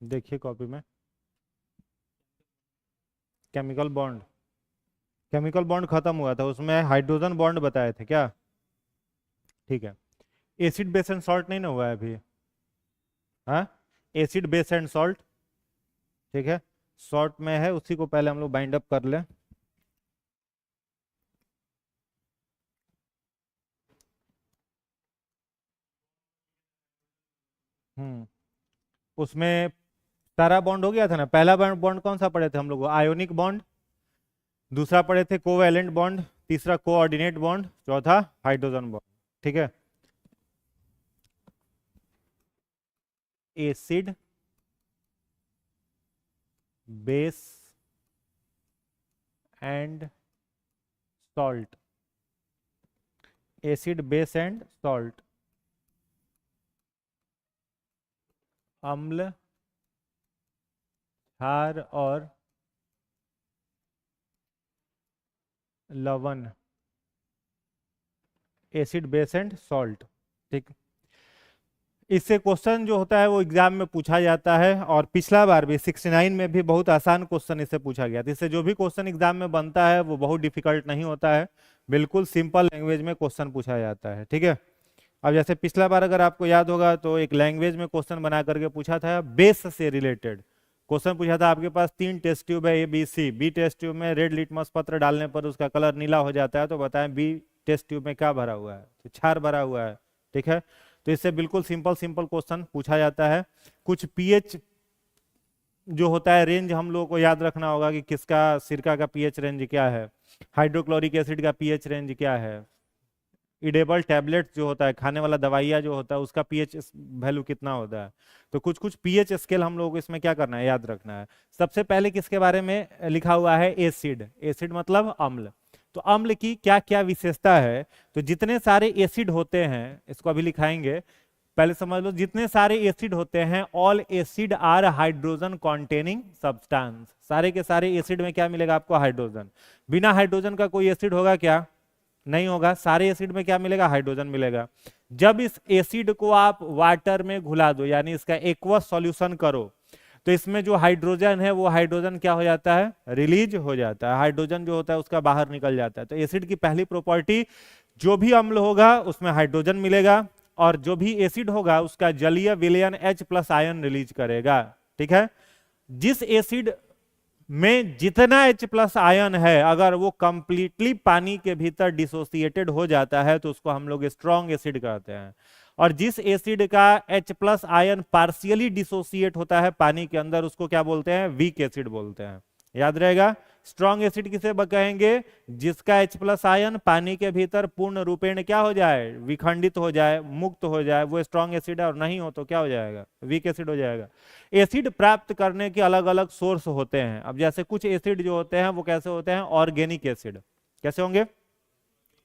देखिए कॉपी में, chemical bond, chemical bond खत्म हुआ था, उसमें हाइड्रोजन बॉन्ड बताए थे क्या? ठीक है। एसिड बेस एंड सॉल्ट नहीं ना हुआ है अभी? हाँ, एसिड बेस एंड सॉल्ट, ठीक है, शॉर्ट में है, उसी को पहले हम लोग बाइंड अप कर लें। उसमें सारा बॉन्ड हो गया था ना। पहला बॉन्ड कौन सा पढ़े थे हम लोग? आयोनिक बॉन्ड, दूसरा पढ़े थे कोवैलेंट बॉन्ड, तीसरा कोऑर्डिनेट बॉन्ड, चौथा हाइड्रोजन बॉन्ड। ठीक है। Acid base and salt, acid base and salt, अम्ल, क्षार और लवण, एसिड बेस एंड सॉल्ट। ठीक। इससे क्वेश्चन जो होता है वो एग्जाम में पूछा जाता है, और पिछला बार भी 69 में भी बहुत आसान क्वेश्चन इससे पूछा गया था। इससे जो भी क्वेश्चन एग्जाम में बनता है वो बहुत डिफिकल्ट नहीं होता है, बिल्कुल सिंपल लैंग्वेज में क्वेश्चन पूछा जाता है। ठीक है। अब जैसे पिछला बार अगर आपको याद होगा तो एक लैंग्वेज में क्वेश्चन बना करके पूछा था, बेस से रिलेटेड क्वेश्चन पूछा था। आपके पास 3 टेस्ट ट्यूब है, A B C. B test tube में रेड लिटमस पत्र डालने पर उसका कलर नीला हो जाता है, तो बताएं बी टेस्ट ट्यूब में क्या भरा हुआ है? तो क्षार भरा हुआ है। ठीक है। तो इससे बिल्कुल सिंपल सिंपल क्वेश्चन पूछा जाता है। कुछ पीएच जो होता है रेंज हम लोगों को याद रखना होगा कि किसका, सिरका का पीएच रेंज क्या है, हाइड्रोक्लोरिक एसिड का पीएच रेंज क्या है, इडेबल टैबलेट जो होता है, खाने वाला दवाइयाँ जो होता है, उसका पीएच वैल्यू कितना होता है। तो कुछ कुछ पीएच स्केल हम लोगों को इसमें क्या करना है, याद रखना है। सबसे पहले किसके बारे में लिखा हुआ है? एसिड। एसिड मतलब अम्ल। तो अम्ल की क्या क्या विशेषता है? तो जितने सारे एसिड होते हैं, इसको अभी लिखाएंगे, पहले समझ लो, जितने सारे एसिड होते हैं, all acid are hydrogen containing substance. सारे के सारे एसिड में क्या मिलेगा आपको? हाइड्रोजन। बिना हाइड्रोजन का कोई एसिड होगा क्या? नहीं होगा। सारे एसिड में क्या मिलेगा? हाइड्रोजन मिलेगा। जब इस एसिड को आप वाटर में घुला दो, यानी इसका एक्वस सॉल्यूशन करो, तो इसमें जो हाइड्रोजन है वो हाइड्रोजन क्या हो जाता है? रिलीज हो जाता है। हाइड्रोजन जो होता है उसका बाहर निकल जाता है। तो एसिड की पहली प्रॉपर्टी, जो भी अम्ल होगा उसमें हाइड्रोजन मिलेगा, और जो भी एसिड होगा उसका जलीय विलयन H+ आयन रिलीज करेगा। ठीक है। जिस एसिड में जितना H+ आयन है, अगर वो कंप्लीटली पानी के भीतर डिसोसिएटेड हो जाता है तो उसको हम लोग स्ट्रॉन्ग एसिड कहते हैं। और जिस एसिड का H+ आयन पार्शियली डिसोसिएट होता है पानी के अंदर, उसको क्या बोलते हैं? वीक एसिड बोलते हैं। याद रहेगा। स्ट्रॉन्ग एसिड किसे कहेंगे? जिसका H+ आयन पानी के भीतर पूर्ण रूपेण क्या हो जाए? विखंडित हो जाए, मुक्त हो जाए, वो स्ट्रॉन्ग एसिड है। और नहीं हो तो क्या हो जाएगा? वीक एसिड हो जाएगा। एसिड प्राप्त करने के अलग अलग सोर्स होते हैं। अब जैसे कुछ एसिड जो होते हैं वो कैसे होते हैं? Organic acid. कैसे होंगे?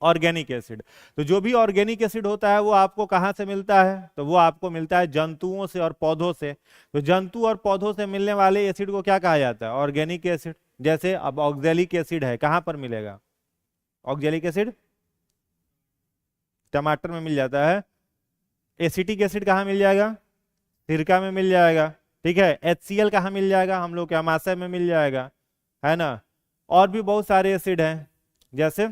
Organic acid. तो जो भी ऑर्गेनिक एसिड होता है वो आपको कहां से मिलता है? तो वो आपको मिलता है जंतुओं से और पौधों से। तो जंतु और पौधों से मिलने वाले एसिड को क्या कहा जाता है? Organic acid. जैसे अब ऑक्जेलिक एसिड है, कहां पर मिलेगा ऑक्जेलिक एसिड? टमाटर में मिल जाता है। एसिटिक एसिड कहाँ मिल जाएगा? सिरका में मिल जाएगा। ठीक है। HCl कहाँ मिल जाएगा? हम लोग के अमाशय में मिल जाएगा, है ना। और भी बहुत सारे एसिड हैं, जैसे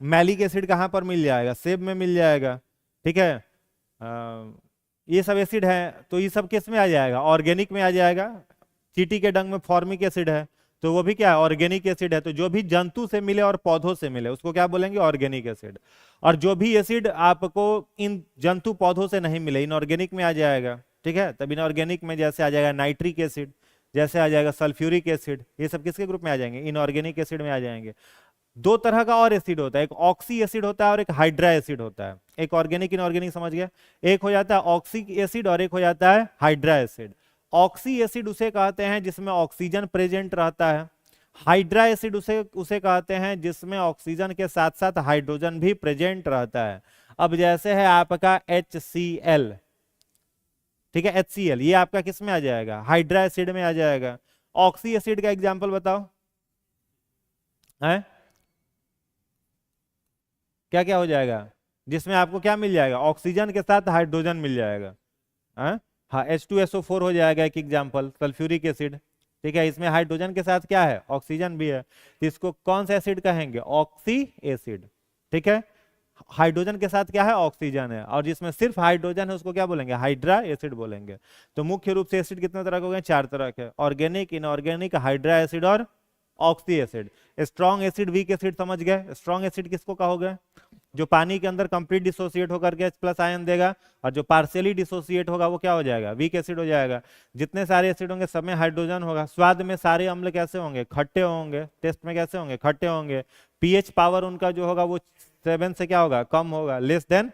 मैलिक एसिड कहाँ पर मिल जाएगा? सेब में मिल जाएगा। ठीक है। ये सब एसिड है, तो ये सब किस में आ जाएगा? ऑर्गेनिक में आ जाएगा। चींटी के डंग में फॉर्मिक एसिड है, तो वो भी क्या है? ऑर्गेनिक एसिड है। तो जो भी जंतु से मिले और पौधों से मिले उसको क्या बोलेंगे? Organic acid. और जो भी एसिड आपको इन जंतु पौधों से नहीं मिले, इनऑर्गेनिक में आ जाएगा। ठीक है। तब इनऑर्गेनिक में जैसे आ जाएगा नाइट्रिक एसिड, जैसे आ जाएगा सल्फ्यूरिक एसिड, ये सब किसके ग्रुप में आ जाएंगे? इनऑर्गेनिक एसिड में आ जाएंगे। दो तरह का और एसिड होता है, एक ऑक्सी एसिड होता है और एक हाइड्रा एसिड होता है। एक ऑर्गेनिक इनऑर्गेनिक समझ गया। एक हो जाता है ऑक्सिक एसिड और एक हो जाता है हाइड्रा एसिड। ऑक्सी एसिड उसे कहते हैं जिसमें ऑक्सीजन प्रेजेंट रहता है। हाइड्रा एसिड उसे उसे कहते हैं जिसमें ऑक्सीजन के साथ साथ हाइड्रोजन भी प्रेजेंट रहता है। अब जैसे है आपका HCl, ठीक है, HCl ये आपका किस में आ जाएगा? हाइड्रा एसिड में आ जाएगा। ऑक्सी एसिड का एग्जाम्पल बताओ है, क्या क्या हो जाएगा? जिसमें आपको क्या मिल जाएगा? ऑक्सीजन के साथ हाइड्रोजन मिल जाएगा। हाँ? हाँ H2SO4 हो जाएगा एक एग्जाम्पल, सल्फ्यूरिक एसिड। ठीक है, इसमें हाइड्रोजन के साथ क्या है, ऑक्सीजन भी है, तो इसको कौन सा एसिड कहेंगे, ऑक्सी एसिड। ठीक है, हाइड्रोजन के साथ क्या है, ऑक्सीजन है, और जिसमें सिर्फ हाइड्रोजन है उसको क्या बोलेंगे, हाइड्रा एसिड बोलेंगे। तो मुख्य रूप से एसिड कितने तरह के हो गए, 4 तरह के, ऑर्गेनिक, इनऑर्गेनिक, हाइड्रा एसिड और oxy acid. Strong acid, weak acid समझ गए। स्ट्रॉन्ग एसिड किसको कहोगे, जो पानी के अंदर कंप्लीट डिसोसिएट होकर के H+ आयन देगा, और जो पार्शियली डिसोसिएट होगा वो क्या हो जाएगा, वीक एसिड हो जाएगा। जितने सारे एसिड होंगे सब में हाइड्रोजन होगा। स्वाद में सारे अम्ल कैसे होंगे, खट्टे होंगे। टेस्ट में कैसे होंगे, खट्टे होंगे। पीएच पावर उनका जो होगा वो 7 से क्या होगा, कम होगा, लेस देन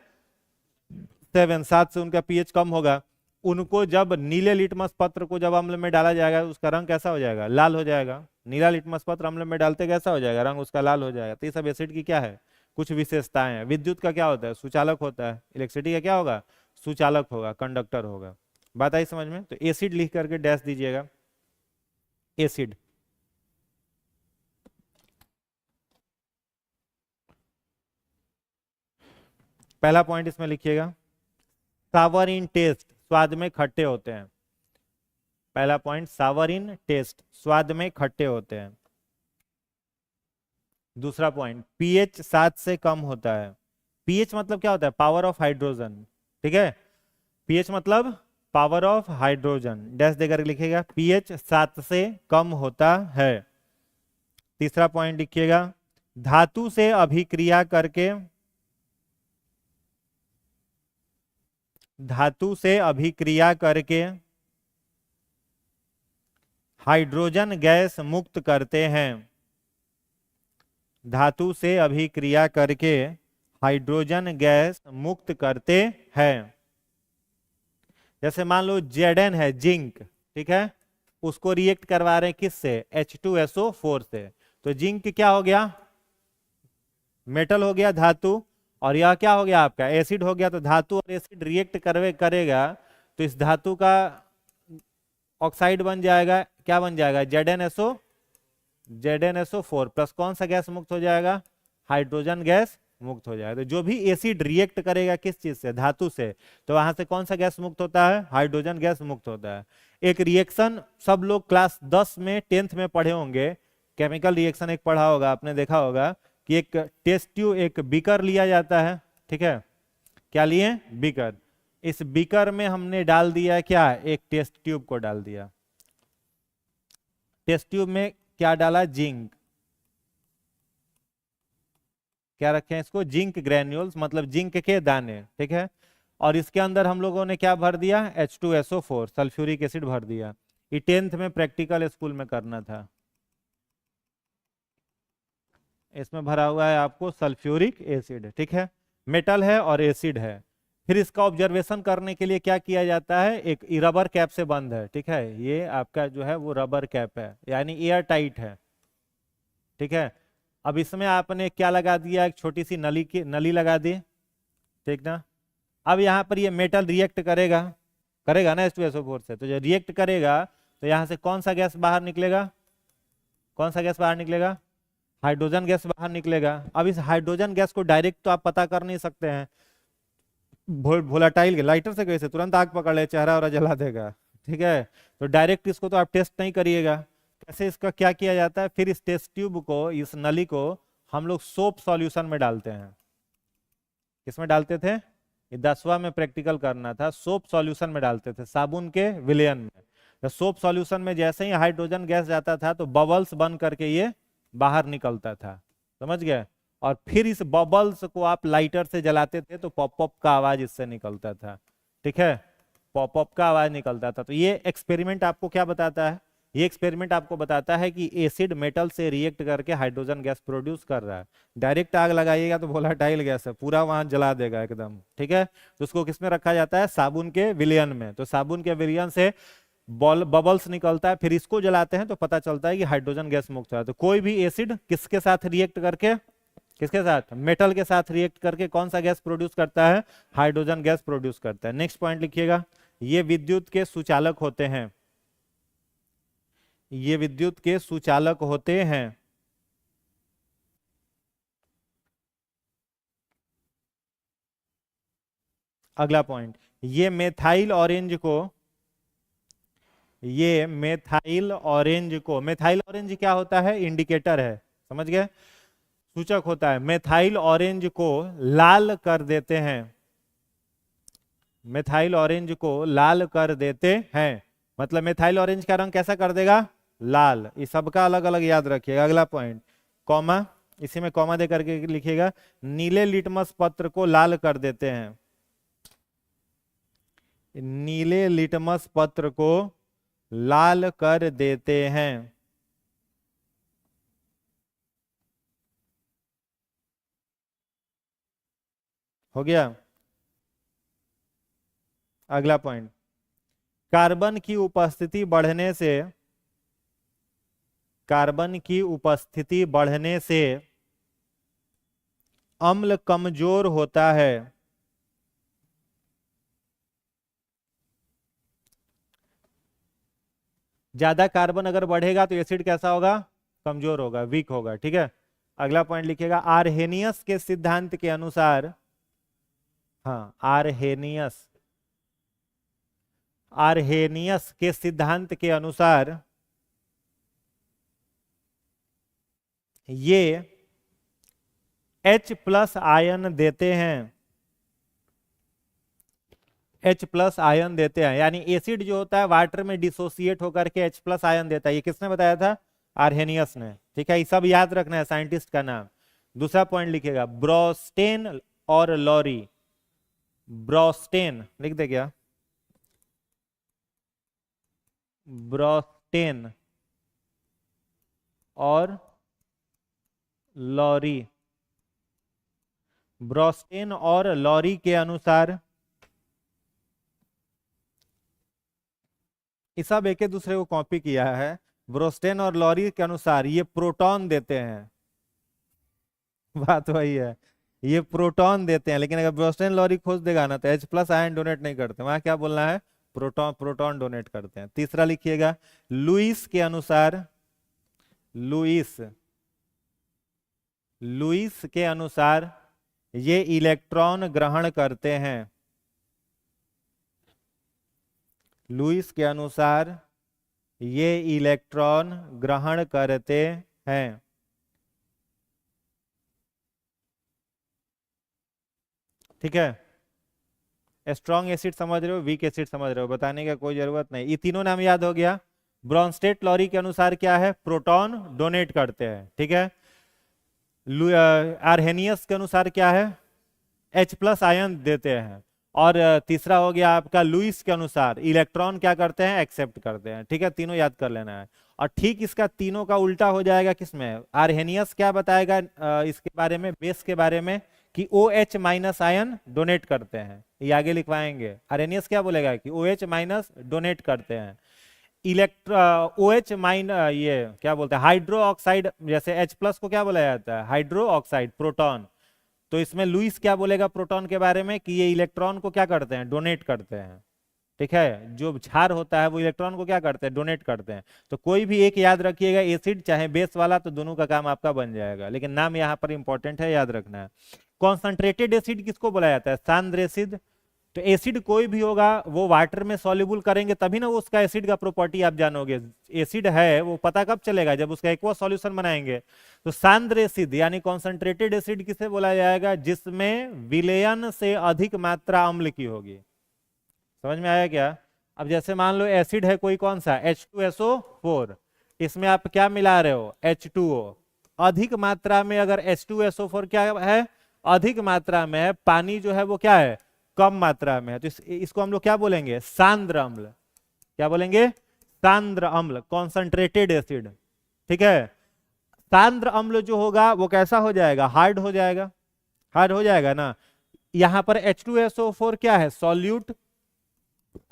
7, 7 से उनका पीएच कम होगा। उनको जब नीले लिटमस पत्र को जब अम्ल में डाला जाएगा उसका रंग कैसा हो जाएगा, लाल हो जाएगा। नीला लिटमस पत्र अम्ल में डालते कैसा हो जाएगा, रंग उसका लाल हो जाएगा। तो ये सब एसिड की क्या है, कुछ विशेषताएं हैं। विद्युत का क्या होता है, सुचालक होता है। इलेक्ट्रिसिटी का क्या होगा, सुचालक होगा, कंडक्टर होगा। बात आई समझ में। तो एसिड लिख करके डैश दीजिएगा, एसिड। पहला पॉइंट इसमें लिखिएगा, सावर इन टेस्ट, स्वाद में खट्टे होते हैं। पहला पॉइंट, सावर इन टेस्ट, स्वाद में खट्टे होते हैं। दूसरा पॉइंट, पीएच 7 से कम होता है। पीएच मतलब क्या होता है, पावर ऑफ हाइड्रोजन। ठीक है, पीएच मतलब पावर ऑफ हाइड्रोजन, डैश देकर लिखिएगा, पीएच 7 से कम होता है। तीसरा पॉइंट लिखिएगा, धातु से अभिक्रिया करके, धातु से अभिक्रिया करके हाइड्रोजन गैस मुक्त करते हैं। धातु से अभिक्रिया करके हाइड्रोजन गैस मुक्त करते हैं। जैसे मान लो Zn है, जिंक, ठीक है, उसको रिएक्ट करवा रहे हैं किससे, H2SO4 से। तो जिंक क्या हो गया, मेटल हो गया, धातु, और यह क्या हो गया आपका, एसिड हो गया। तो धातु और एसिड रिएक्ट करेगा तो इस धातु का ऑक्साइड बन जाएगा, क्या बन जाएगा, ZnSO4 प्लस कौन सा गैस मुक्त हो जाएगा, हाइड्रोजन गैस मुक्त हो जाएगा। तो जो भी एसिड रिएक्ट करेगा किस चीज से, धातु से, तो वहां से कौन सा गैस मुक्त होता है, हाइड्रोजन गैस मुक्त होता है। एक रिएक्शन सब लोग क्लास 10 में 10th में पढ़े होंगे, केमिकल रिएक्शन एक पढ़ा होगा आपने, देखा होगा कि एक टेस्ट ट्यूब, एक बीकर लिया जाता है। ठीक है, क्या लिए, बीकर। इस बीकर में हमने डाल दिया क्या, एक टेस्ट ट्यूब को डाल दिया। टेस्ट ट्यूब में क्या डाला, जिंक। क्या रखे हैं इसको, जिंक ग्रेन्यूल्स, मतलब जिंक के दाने। ठीक है, और इसके अंदर हम लोगों ने क्या भर दिया, H2SO4 सल्फ्यूरिक एसिड भर दिया। ये 10th में प्रैक्टिकल स्कूल में करना था। इसमें भरा हुआ है आपको सल्फ्यूरिक एसिड। ठीक है, मेटल है और एसिड है। फिर इसका ऑब्जर्वेशन करने के लिए क्या किया जाता है, एक रबर कैप से बंद है। ठीक है, ये आपका जो है वो रबर कैप है, यानी एयर टाइट है। ठीक है, अब इसमें आपने क्या लगा दिया, एक छोटी सी नली की नली लगा दी। ठीक ना, अब यहाँ पर ये मेटल रिएक्ट करेगा, करेगा ना H2SO4 से। तो जब रिएक्ट करेगा तो यहाँ से कौन सा गैस बाहर निकलेगा, कौन सा गैस बाहर निकलेगा, हाइड्रोजन गैस बाहर निकलेगा। अब इस हाइड्रोजन गैस को डायरेक्ट तो आप पता कर नहीं सकते हैं, वोलाटाइल लाइटर से कैसे तुरंत आग पकड़ ले, चेहरा और जला देगा। ठीक है, तो डायरेक्ट इसको तो आप टेस्ट नहीं करिएगा। कैसे, इसका क्या किया जाता है, फिर इस टेस्ट ट्यूब को, इस नली को हम लोग सोप सॉल्यूशन में डालते हैं। किसमें डालते थे, ये 10वां में प्रैक्टिकल करना था, सोप सॉल्यूशन में डालते थे, साबुन के विलयन में। तो सोप सॉल्यूशन में जैसे ही हाइड्रोजन गैस जाता था तो बबल्स बन करके ये बाहर निकलता था, समझ गए। और फिर इस बबल्स को आप लाइटर से जलाते थे तो पॉप पॉप का आवाज इससे निकलता था। ठीक है, पॉप पॉप का आवाज निकलता था। तो ये एक्सपेरिमेंट आपको क्या बताता है, ये एक्सपेरिमेंट आपको बताता है कि एसिड मेटल से रिएक्ट करके हाइड्रोजन गैस प्रोड्यूस कर रहा है। डायरेक्ट आग लगाइएगा तो वोलेटाइल गैस है, पूरा वहां जला देगा एकदम। ठीक है, तो उसको किसमें रखा जाता है, साबुन के विलयन में। तो साबुन के विलयन से बबल्स निकलता है, फिर इसको जलाते हैं तो पता चलता है कि हाइड्रोजन गैस मुक्त है। तो कोई भी एसिड किसके साथ रिएक्ट करके, किसके साथ, मेटल के साथ रिएक्ट करके कौन सा गैस प्रोड्यूस करता है, हाइड्रोजन गैस प्रोड्यूस करता है। नेक्स्ट पॉइंट लिखिएगा, ये विद्युत के सुचालक होते हैं, ये विद्युत के सुचालक होते हैं। अगला पॉइंट, ये मेथाइल ऑरेंज को ये मेथाइल ऑरेंज को, मेथाइल ऑरेंज क्या होता है, इंडिकेटर है, समझ गए, सूचक होता है, मेथाइल ऑरेंज को लाल कर देते हैं, मेथाइल ऑरेंज को लाल कर देते हैं, मतलब मेथाइल ऑरेंज का रंग कैसा कर देगा, लाल। इस सबका अलग अलग याद रखिएगा। अगला पॉइंट, कॉमा, इसी में कॉमा दे करके लिखिएगा, नीले लिटमस पत्र को लाल कर देते हैं, नीले लिटमस पत्र को लाल कर देते हैं। हो गया। अगला पॉइंट, कार्बन की उपस्थिति बढ़ने से, कार्बन की उपस्थिति बढ़ने से अम्ल कमजोर होता है, ज्यादा कार्बन अगर बढ़ेगा तो एसिड कैसा होगा, कमजोर होगा, वीक होगा। ठीक है, अगला पॉइंट लिखिएगा, आर्हेनियस के सिद्धांत के अनुसार, हाँ आर्हेनियस, आर्हेनियस के सिद्धांत के अनुसार ये H प्लस आयन देते हैं, H प्लस आयन देते हैं, यानी एसिड जो होता है वाटर में डिसोसिएट होकर के H प्लस आयन देता है। ये किसने बताया था, आर्हेनियस ने। ठीक है, ये सब याद रखना है, साइंटिस्ट का नाम। दूसरा पॉइंट लिखिएगा, ब्रोस्टेन और लॉरी, ब्रोस्टेन लिख दे क्या, ब्रोस्टेन और लॉरी, ब्रोस्टेन और लॉरी के अनुसार, ये सब एक दूसरे को कॉपी किया है, ब्रोस्टेन और लॉरी के अनुसार ये प्रोटॉन देते हैं, बात वही है, ये प्रोटॉन देते हैं। लेकिन अगर ब्रोस्टेन लॉरी खोज देगा ना तो H प्लस आयन डोनेट नहीं करते, वहां क्या बोलना है, प्रोटॉन, प्रोटॉन डोनेट करते हैं। तीसरा लिखिएगा, लुईस के अनुसार, लुईस, लुईस के अनुसार ये इलेक्ट्रॉन ग्रहण करते हैं, लुईस के अनुसार ये इलेक्ट्रॉन ग्रहण करते हैं। ठीक है, स्ट्रॉन्ग एसिड समझ रहे हो, वीक एसिड समझ रहे हो, बताने का कोई जरूरत नहीं, ये तीनों नाम याद हो गया। ब्रॉन्स्टेड लॉरी के अनुसार क्या है, प्रोटॉन डोनेट करते हैं। ठीक है, आर्हेनियस के अनुसार क्या है, H प्लस आयन देते हैं। और तीसरा हो गया आपका लुईस के अनुसार इलेक्ट्रॉन क्या करते हैं, एक्सेप्ट करते हैं। ठीक है, तीनों याद कर लेना है। और ठीक इसका तीनों का उल्टा हो जाएगा किसमें, आर्हेनियस क्या बताएगा इसके बारे में, बेस के बारे में, कि OH माइनस आयन डोनेट करते हैं, ये आगे लिखवाएंगे। आर्हेनियस क्या बोलेगा कि OH माइनस डोनेट करते हैं। OH माइन, ये क्या बोलते हैं, हाइड्रो ऑक्साइड, जैसे H प्लस को क्या बोला जाता है, हाइड्रो ऑक्साइड, प्रोटॉन। तो इसमें लुईस क्या बोलेगा प्रोटॉन के बारे में, कि ये इलेक्ट्रॉन को क्या करते हैं, डोनेट करते हैं। ठीक है, जो क्षार होता है वो इलेक्ट्रॉन को क्या करते हैं, डोनेट करते हैं। तो कोई भी एक याद रखिएगा, एसिड चाहे बेस वाला, तो दोनों का काम आपका बन जाएगा, लेकिन नाम यहाँ पर इंपॉर्टेंट है, याद रखना है। कॉन्सेंट्रेटेड एसिड किसको बोला जाता है, सांद्र एसिड। तो एसिड कोई भी होगा वो वाटर में सॉल्युबल करेंगे तभी ना वो उसका एसिड का प्रॉपर्टी आप जानोगे। एसिड है वो पता कब चलेगा, जब उसका एक्वा सॉल्यूशन बनाएंगे। तो सांद्र एसिड यानी कॉन्सेंट्रेटेड एसिड किसे बोला जाएगा, जिसमें विलयन से अधिक मात्रा अम्ल की होगी। समझ में आया क्या। अब जैसे मान लो एसिड है कोई, कौन सा, H2SO4, इसमें आप क्या मिला रहे हो, H2O। अधिक मात्रा में अगर H2SO4 क्या है, अधिक मात्रा में है, पानी जो है वो क्या है, कम मात्रा में है, तो इसको हम लोग क्या बोलेंगे, सांद्र अम्ल। क्या बोलेंगे, सांद्र अम्ल, कॉन्सेंट्रेटेड एसिड। ठीक है, सांद्र अम्ल जो होगा वो कैसा हो जाएगा, हार्ड हो जाएगा, हार्ड हो जाएगा ना। यहां पर H2SO4 क्या है, सॉल्यूट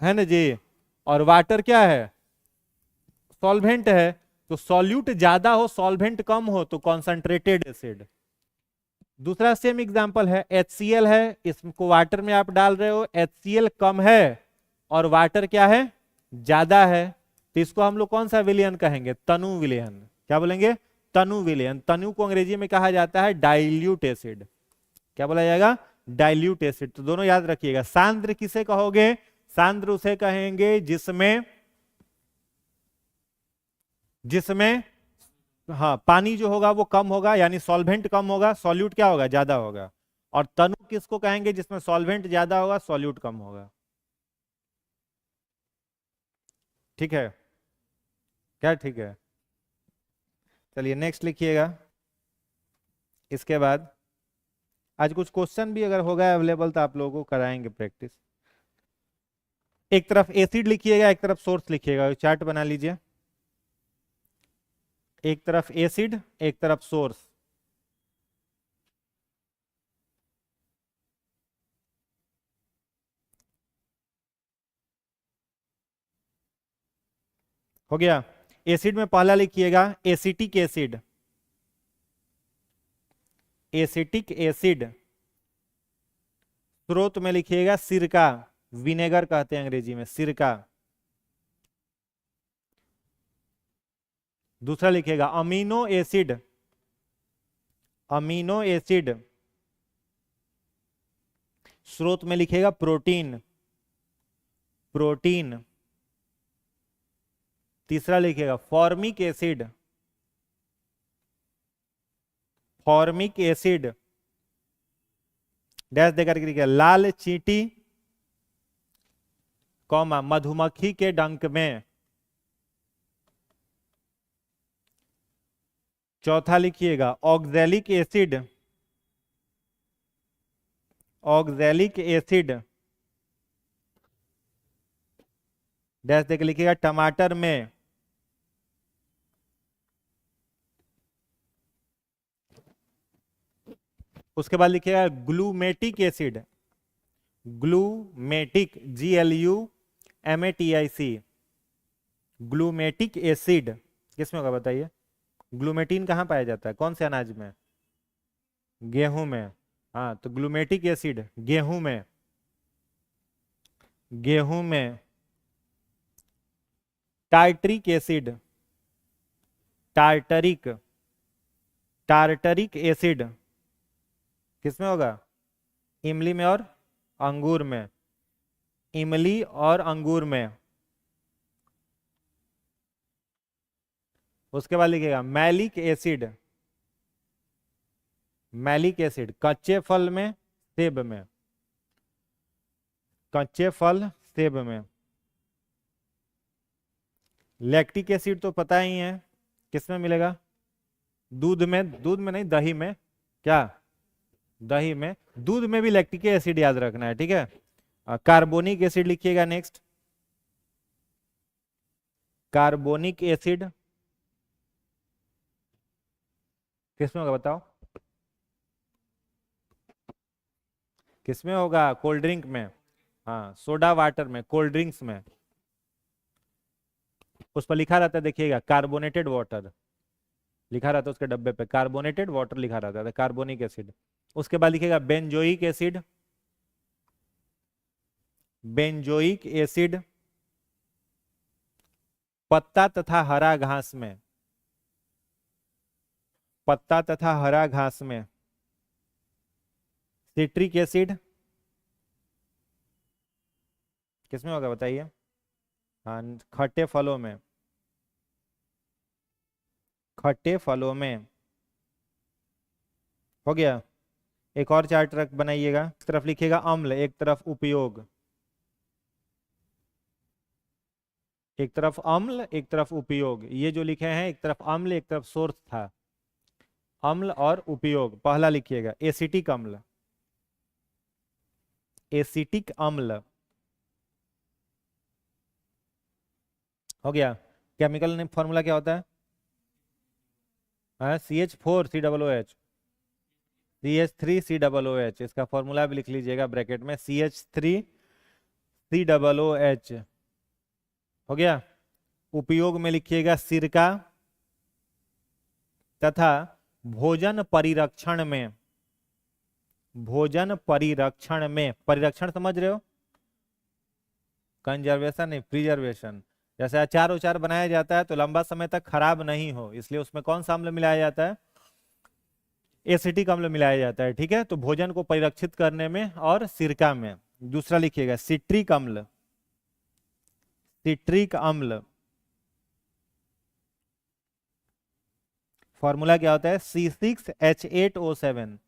है ना जी, और वाटर क्या है, सॉल्वेंट है। तो सॉल्यूट ज्यादा हो, सॉल्वेंट कम हो, तो कॉन्सेंट्रेटेड एसिड। दूसरा सेम एग्जांपल है, HCl है, इसको वाटर में आप डाल रहे हो, HCl कम है और वाटर क्या है, ज्यादा है, तो इसको हम लोग कौन सा विलयन कहेंगे, तनु विलयन। क्या बोलेंगे, तनु विलयन। तनु को अंग्रेजी में कहा जाता है डाइल्यूट एसिड। क्या बोला जाएगा, डाइल्यूट एसिड। तो दोनों याद रखिएगा। सांद्र किसे कहोगे, सांद्र उसे कहेंगे जिसमें जिसमें हाँ पानी जो होगा वो कम होगा, यानी सॉल्वेंट कम होगा, सॉल्यूट क्या होगा, ज्यादा होगा। और तनु किसको कहेंगे, जिसमें सॉल्वेंट ज्यादा होगा सॉल्यूट कम होगा। ठीक है, क्या ठीक है। चलिए नेक्स्ट लिखिएगा। इसके बाद आज कुछ क्वेश्चन भी अगर होगा अवेलेबल तो आप लोगों को कराएंगे प्रैक्टिस। एक तरफ एसिड लिखिएगा, एक तरफ सोर्स लिखिएगा, चार्ट बना लीजिए। एक तरफ एसिड, एक तरफ सोर्स। हो गया। एसिड में पहला लिखिएगा एसिटिक एसिड। Acetic acid. स्रोत में लिखिएगा सिरका, विनेगर कहते हैं अंग्रेजी में, सिरका। दूसरा लिखिएगा अमीनो एसिड। Amino acid. स्रोत में लिखिएगा प्रोटीन, प्रोटीन। तीसरा लिखिएगा formic acid, formic acid. Dash देकर के लिखिएगा लाल चींटी, कॉमा मधुमक्खी के डंक में। चौथा लिखिएगा oxalic acid, oxalic acid. Dash देकर लिखिएगा टमाटर में। उसके बाद लिखिएगा ग्लूमेटिक एसिड, ग्लूमेटिक, GLUMATIC, ग्लूमेटिक एसिड। किसमें होगा बताइए। ग्लूमेटिन कहाँ पाया जाता है, कौन से अनाज में, गेहूं में। हाँ तो ग्लूमेटिक एसिड गेहूं में, गेहूं में। Tartaric acid, tartaric, tartaric acid किसमें होगा, इमली में और अंगूर में, इमली और अंगूर में। उसके बाद लिखिएगा मैलिक एसिड, मैलिक एसिड कच्चे फल में, सेब में, कच्चे फल सेब में। लैक्टिक एसिड तो पता ही है किसमें मिलेगा, दूध में, दूध में नहीं दही में, क्या दही में। दूध में भी लैक्टिक एसिड याद रखना है, ठीक है। कार्बोनिक एसिड लिखिएगा नेक्स्ट, कार्बोनिक एसिड किसमें होगा बताओ, किसमें होगा, कोल्ड ड्रिंक में। हाँ सोडा वाटर में, कोल्ड ड्रिंक्स में। उस पर लिखा रहता है देखिएगा कार्बोनेटेड वाटर, लिखा रहता है उसके डब्बे पे कार्बोनेटेड वाटर लिखा रहता है, कार्बोनिक एसिड। उसके बाद लिखिएगा बेंजोइक एसिड, बेंजोइक एसिड पत्ता तथा हरा घास में, पत्ता तथा हरा घास में। सिट्रिक एसिड किसमें होगा बताइए, हाँ खट्टे फलों में, खट्टे फलों में। हो गया। एक और चार्ट रख बनाइएगा, इस तरफ लिखिएगा अम्ल, एक तरफ उपयोग, एक तरफ अम्ल एक तरफ उपयोग। ये जो लिखे हैं एक तरफ अम्ल एक तरफ सोर्स था, अम्ल और उपयोग। पहला लिखिएगा एसिटिक अम्ल, एसिटिक अम्ल। हो गया। केमिकल फॉर्मूला क्या होता है, CH4COOH, CH3COOH। इसका फॉर्मूला भी लिख लीजिएगा ब्रैकेट में, CH3COOH। हो गया। उपयोग में लिखिएगा सिरका तथा भोजन परिरक्षण में, भोजन परिरक्षण में। परिरक्षण समझ रहे हो, कंजर्वेशन नहीं, प्रिजर्वेशन। जैसे अचार उचार बनाया जाता है तो लंबा समय तक खराब नहीं हो, इसलिए उसमें कौन सा अम्ल मिलाया जाता है, एसिटिक अम्ल मिलाया जाता है, ठीक है। तो भोजन को परिरक्षित करने में और सिरका में। दूसरा लिखिएगा सिट्रिक अम्ल, सिट्रिक अम्ल। फॉर्मूला क्या होता है, C6H8O7,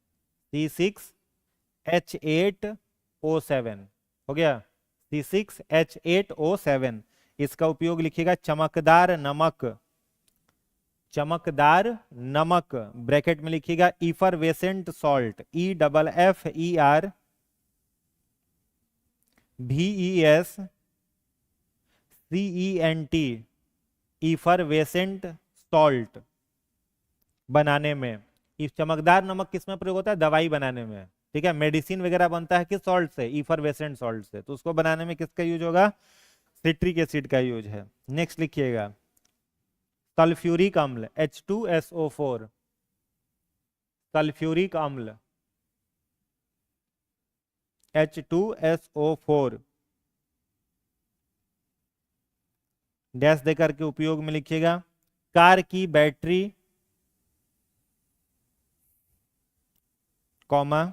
C6H8O7 हो गया, C6H8O7। इसका उपयोग लिखिएगा चमकदार नमक, चमकदार नमक, ब्रैकेट में लिखिएगा effervescent salt, EFFERVESCENT, effervescent salt बनाने में। इस चमकदार नमक किस में प्रयोग होता है, दवाई बनाने में, ठीक है। मेडिसिन वगैरह बनता है किस सॉल्ट से, इफरवेसेंट सॉल्ट से, तो उसको बनाने में किसका यूज होगा, सिट्रिक एसिड का यूज है। नेक्स्ट लिखिएगा सल्फ्यूरिक अम्ल, H2SO4, सल्फ्यूरिक अम्ल H2SO4, डैश देकर के उपयोग में लिखिएगा कार की बैटरी, कॉमा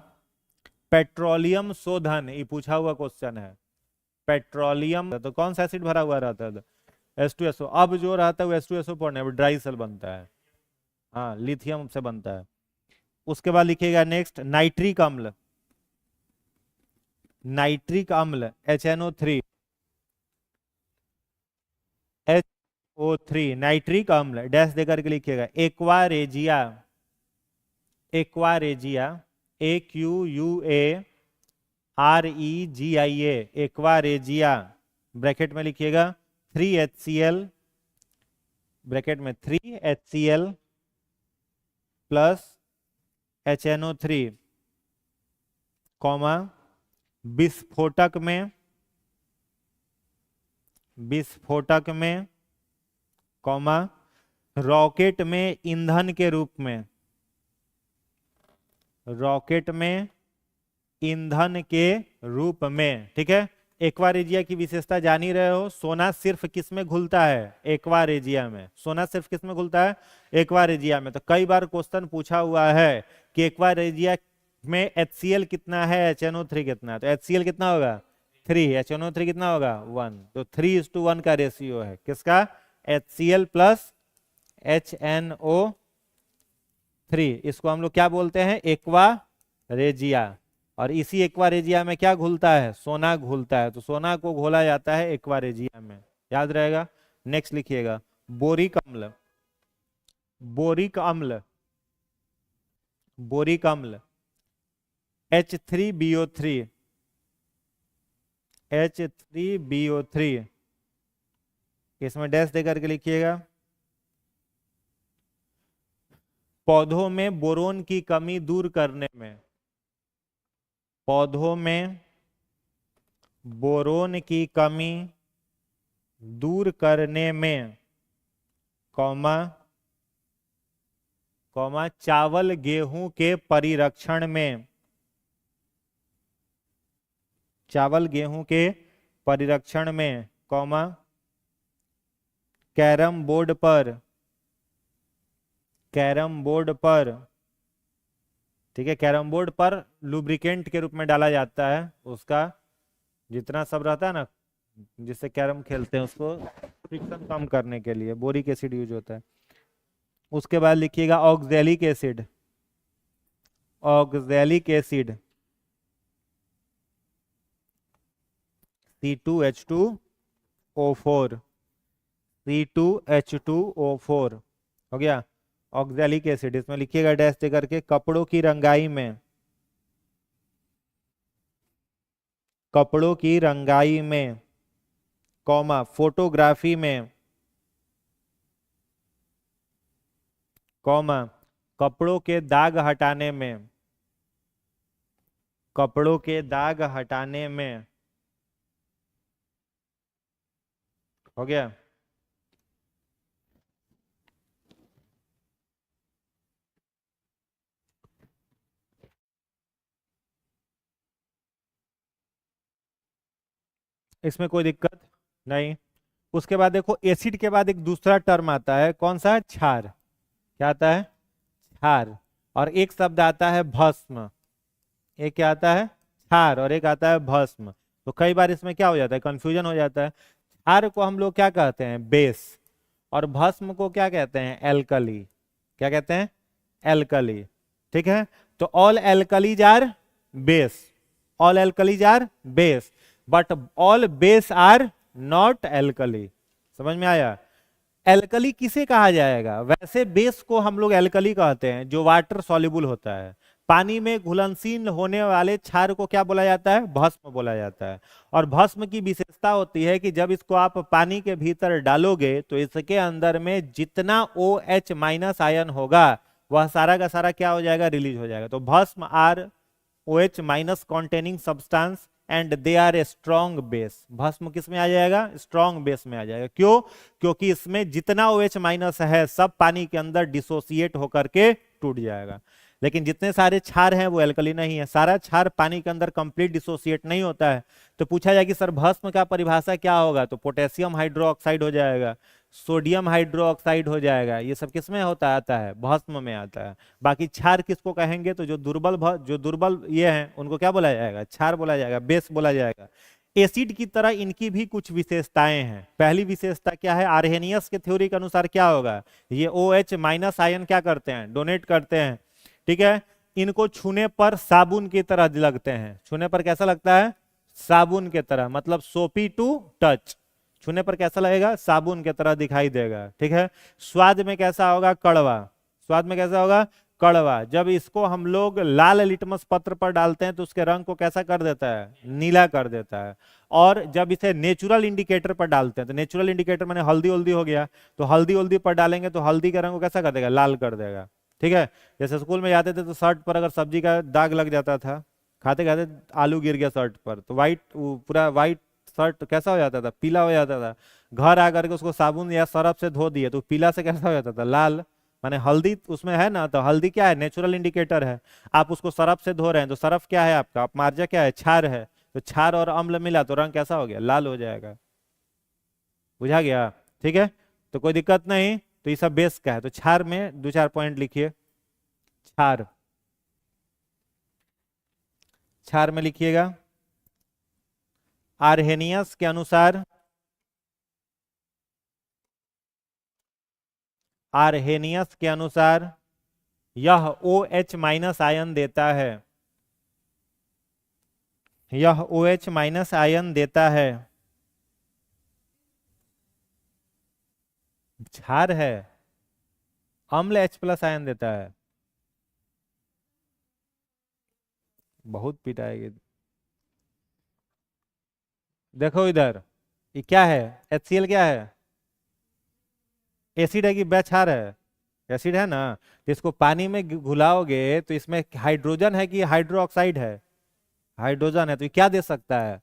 पेट्रोलियम शोधन, ये पूछा हुआ क्वेश्चन है। पेट्रोलियम तो कौन सा एसिड भरा हुआ रहता है, H2SO। अब जो रहता है वो H2SO पर नहीं, ड्राई सेल बनता है, हाँ लिथियम से बनता है। उसके बाद लिखिएगा नेक्स्ट नाइट्रिक अम्ल, नाइट्रिक अम्ल HNO3, HO3 नाइट्रिक अम्ल, डैश देकर के लिखिएगा aqua regia, aqua regia AQUAREGIA, aqua regia, bracket में लिखिएगा 3HCl, ब्रैकेट में 3HCl प्लस HNO3, कॉमा विस्फोटक में, विस्फोटक में, कॉमा रॉकेट में ईंधन के रूप में, रॉकेट में ईंधन के रूप में, ठीक है। एक्वारेजिया की विशेषता जान ही रहे हो, सोना सिर्फ किस में घुलता है, एक्वारेजिया में, सोना सिर्फ किस में घुलता है, एक्वारेजिया में। तो कई बार क्वेश्चन पूछा हुआ है कि एक्वारेजिया में HCl कितना है, HNO3 कितना है, तो HCl कितना होगा 3, HNO3 कितना होगा 1, तो 3:1 का रेशियो है किसका, HCl प्लस HNO3। इसको हम लोग क्या बोलते हैं, एक्वारेजिया। और इसी एक्वारेजिया में क्या घुलता है, सोना घुलता है, तो सोना को घोला जाता है एक्वारेजिया में, याद रहेगा। नेक्स्ट लिखिएगा बोरिक अम्ल, बोरिक अम्ल, बोरिक अम्ल H3BO3, H3BO3, इसमें डैश देकर के लिखिएगा पौधों में बोरोन की कमी दूर करने में, पौधों में बोरोन की कमी दूर करने में, कॉमा कॉमा चावल गेहूं के परिरक्षण में, चावल गेहूं के परिरक्षण में, कॉमा कैरम बोर्ड पर, कैरम बोर्ड पर, ठीक है, कैरम बोर्ड पर लुब्रिकेंट के रूप में डाला जाता है, उसका जितना सब रहता है ना जिससे कैरम खेलते हैं उसको फ्रिक्शन कम करने के लिए बोरिक एसिड यूज होता है। उसके बाद लिखिएगा oxalic acid, oxalic acid C2H2O4, C2H2O4 हो गया ऑक्सैलिक एसिड। इसमें लिखिएगा डैश दे करके कपड़ों की रंगाई में, कपड़ों की रंगाई में, कॉमा फोटोग्राफी में, कॉमा कपड़ों के दाग हटाने में, कपड़ों के दाग हटाने में, हो गया। इसमें कोई दिक्कत नहीं। उसके बाद देखो एसिड के बाद एक दूसरा टर्म आता है, कौन सा है, क्षार। क्या आता है, क्षार। और एक शब्द आता है भस्म, एक क्या आता है, क्षार, और एक आता है भस्म। तो कई बार इसमें क्या हो जाता है, कंफ्यूजन हो जाता है। क्षार को हम लोग क्या कहते हैं, बेस, और भस्म को क्या कहते हैं, एल्कली। क्या कहते हैं, एल्कली। ठीक है, तो all alkalies are base, all alkalies are base, but all base are not alkali. समझ में आया? एल्कली किसे कहा जाएगा? वैसे बेस को हम लोग एल्कली कहते हैं जो वाटर सॉल्युबल होता है। पानी में घुलनशील होने वाले क्षार को क्या बोला जाता है? भस्म बोला जाता है। और भस्म की विशेषता होती है कि जब इसको आप पानी के भीतर डालोगे तो इसके अंदर में जितना OH माइनस आयन होगा वह सारा का सारा क्या हो जाएगा? रिलीज हो जाएगा। तो भस्म are OH minus containing substance and they are a strong base. भस्म किस में आ जाएगा? स्ट्रॉन्ग बेस में आ जाएगा। क्यों? क्योंकि इसमें जितना OH माइनस है सब पानी के अंदर डिसोसिएट होकर के टूट जाएगा। लेकिन जितने सारे क्षार हैं वो एल्कली नहीं है, सारा क्षार पानी के अंदर कंप्लीट डिसोसिएट नहीं होता है। तो पूछा जाए कि सर भस्म का परिभाषा क्या होगा? तो पोटेशियम हाइड्रोक्साइड हो जाएगा, सोडियम हाइड्रोक्साइड हो जाएगा। ये सब किस में होता आता है? भस्म में आता है। बाकी क्षार किसको कहेंगे? तो जो दुर्बल ये हैं उनको क्या बोला जाएगा? क्षार बोला जाएगा, बेस बोला जाएगा। एसिड की तरह इनकी भी कुछ विशेषताएं हैं। पहली विशेषता क्या है? आर्हेनियस के थ्योरी के अनुसार क्या होगा? ये OH माइनस आयन क्या करते हैं? डोनेट करते हैं। ठीक है, इनको छूने पर साबुन की तरह लगते हैं। छूने पर कैसा लगता है? साबुन की तरह, मतलब सोपी टू टच। छूने पर कैसा लगेगा? साबुन की तरह दिखाई देगा। ठीक है, स्वाद में कैसा होगा? कड़वा। स्वाद में कैसा होगा? कड़वा। जब इसको हम लोग लाल लिटमस पत्र पर डालते हैं तो उसके रंग को कैसा कर देता है? नीला कर देता है। और जब इसे नेचुरल इंडिकेटर पर डालते हैं, तो नेचुरल इंडिकेटर माने हल्दी हल्दी हो गया, तो हल्दी पर डालेंगे तो हल्दी के रंग को कैसा कर देगा? लाल कर देगा। ठीक है, जैसे स्कूल में जाते थे तो शर्ट पर अगर सब्जी का दाग लग जाता था, खाते खाते आलू गिर गया शर्ट पर, तो पूरा व्हाइट शर्ट कैसा हो जाता था? पीला हो जाता था। घर आकर के उसको साबुन या सरफ से धो दिए तो पीला से कैसा हो जाता था? लाल। माने हल्दी उसमें है ना, तो हल्दी क्या है? नेचुरल इंडिकेटर है। आप उसको सरफ से धो रहे हैं तो सरफ क्या है आपका? अपमार्जक क्या है? क्षार है। तो क्षार और अम्ल मिला तो रंग कैसा हो गया? लाल हो जाएगा। बुझा गया? ठीक है, तो कोई दिक्कत नहीं। तो ये सब बेस का है। तो क्षार में 2-4 पॉइंट लिखिए। क्षार, क्षार में लिखिएगा आर्हेनियस के अनुसार, आर्हेनियस के अनुसार यह OH माइनस आयन देता है, यह OH माइनस आयन देता है। क्षार है, अम्ल H प्लस आयन देता है। बहुत पिटाएगी। देखो इधर, ये क्या है? HCl क्या है? एसिड है कि क्षार है? एसिड है ना। तो इसको पानी में घुलाओगे तो इसमें हाइड्रोजन है कि हाइड्रो ऑक्साइड है? हाइड्रोजन है। तो ये क्या दे सकता है?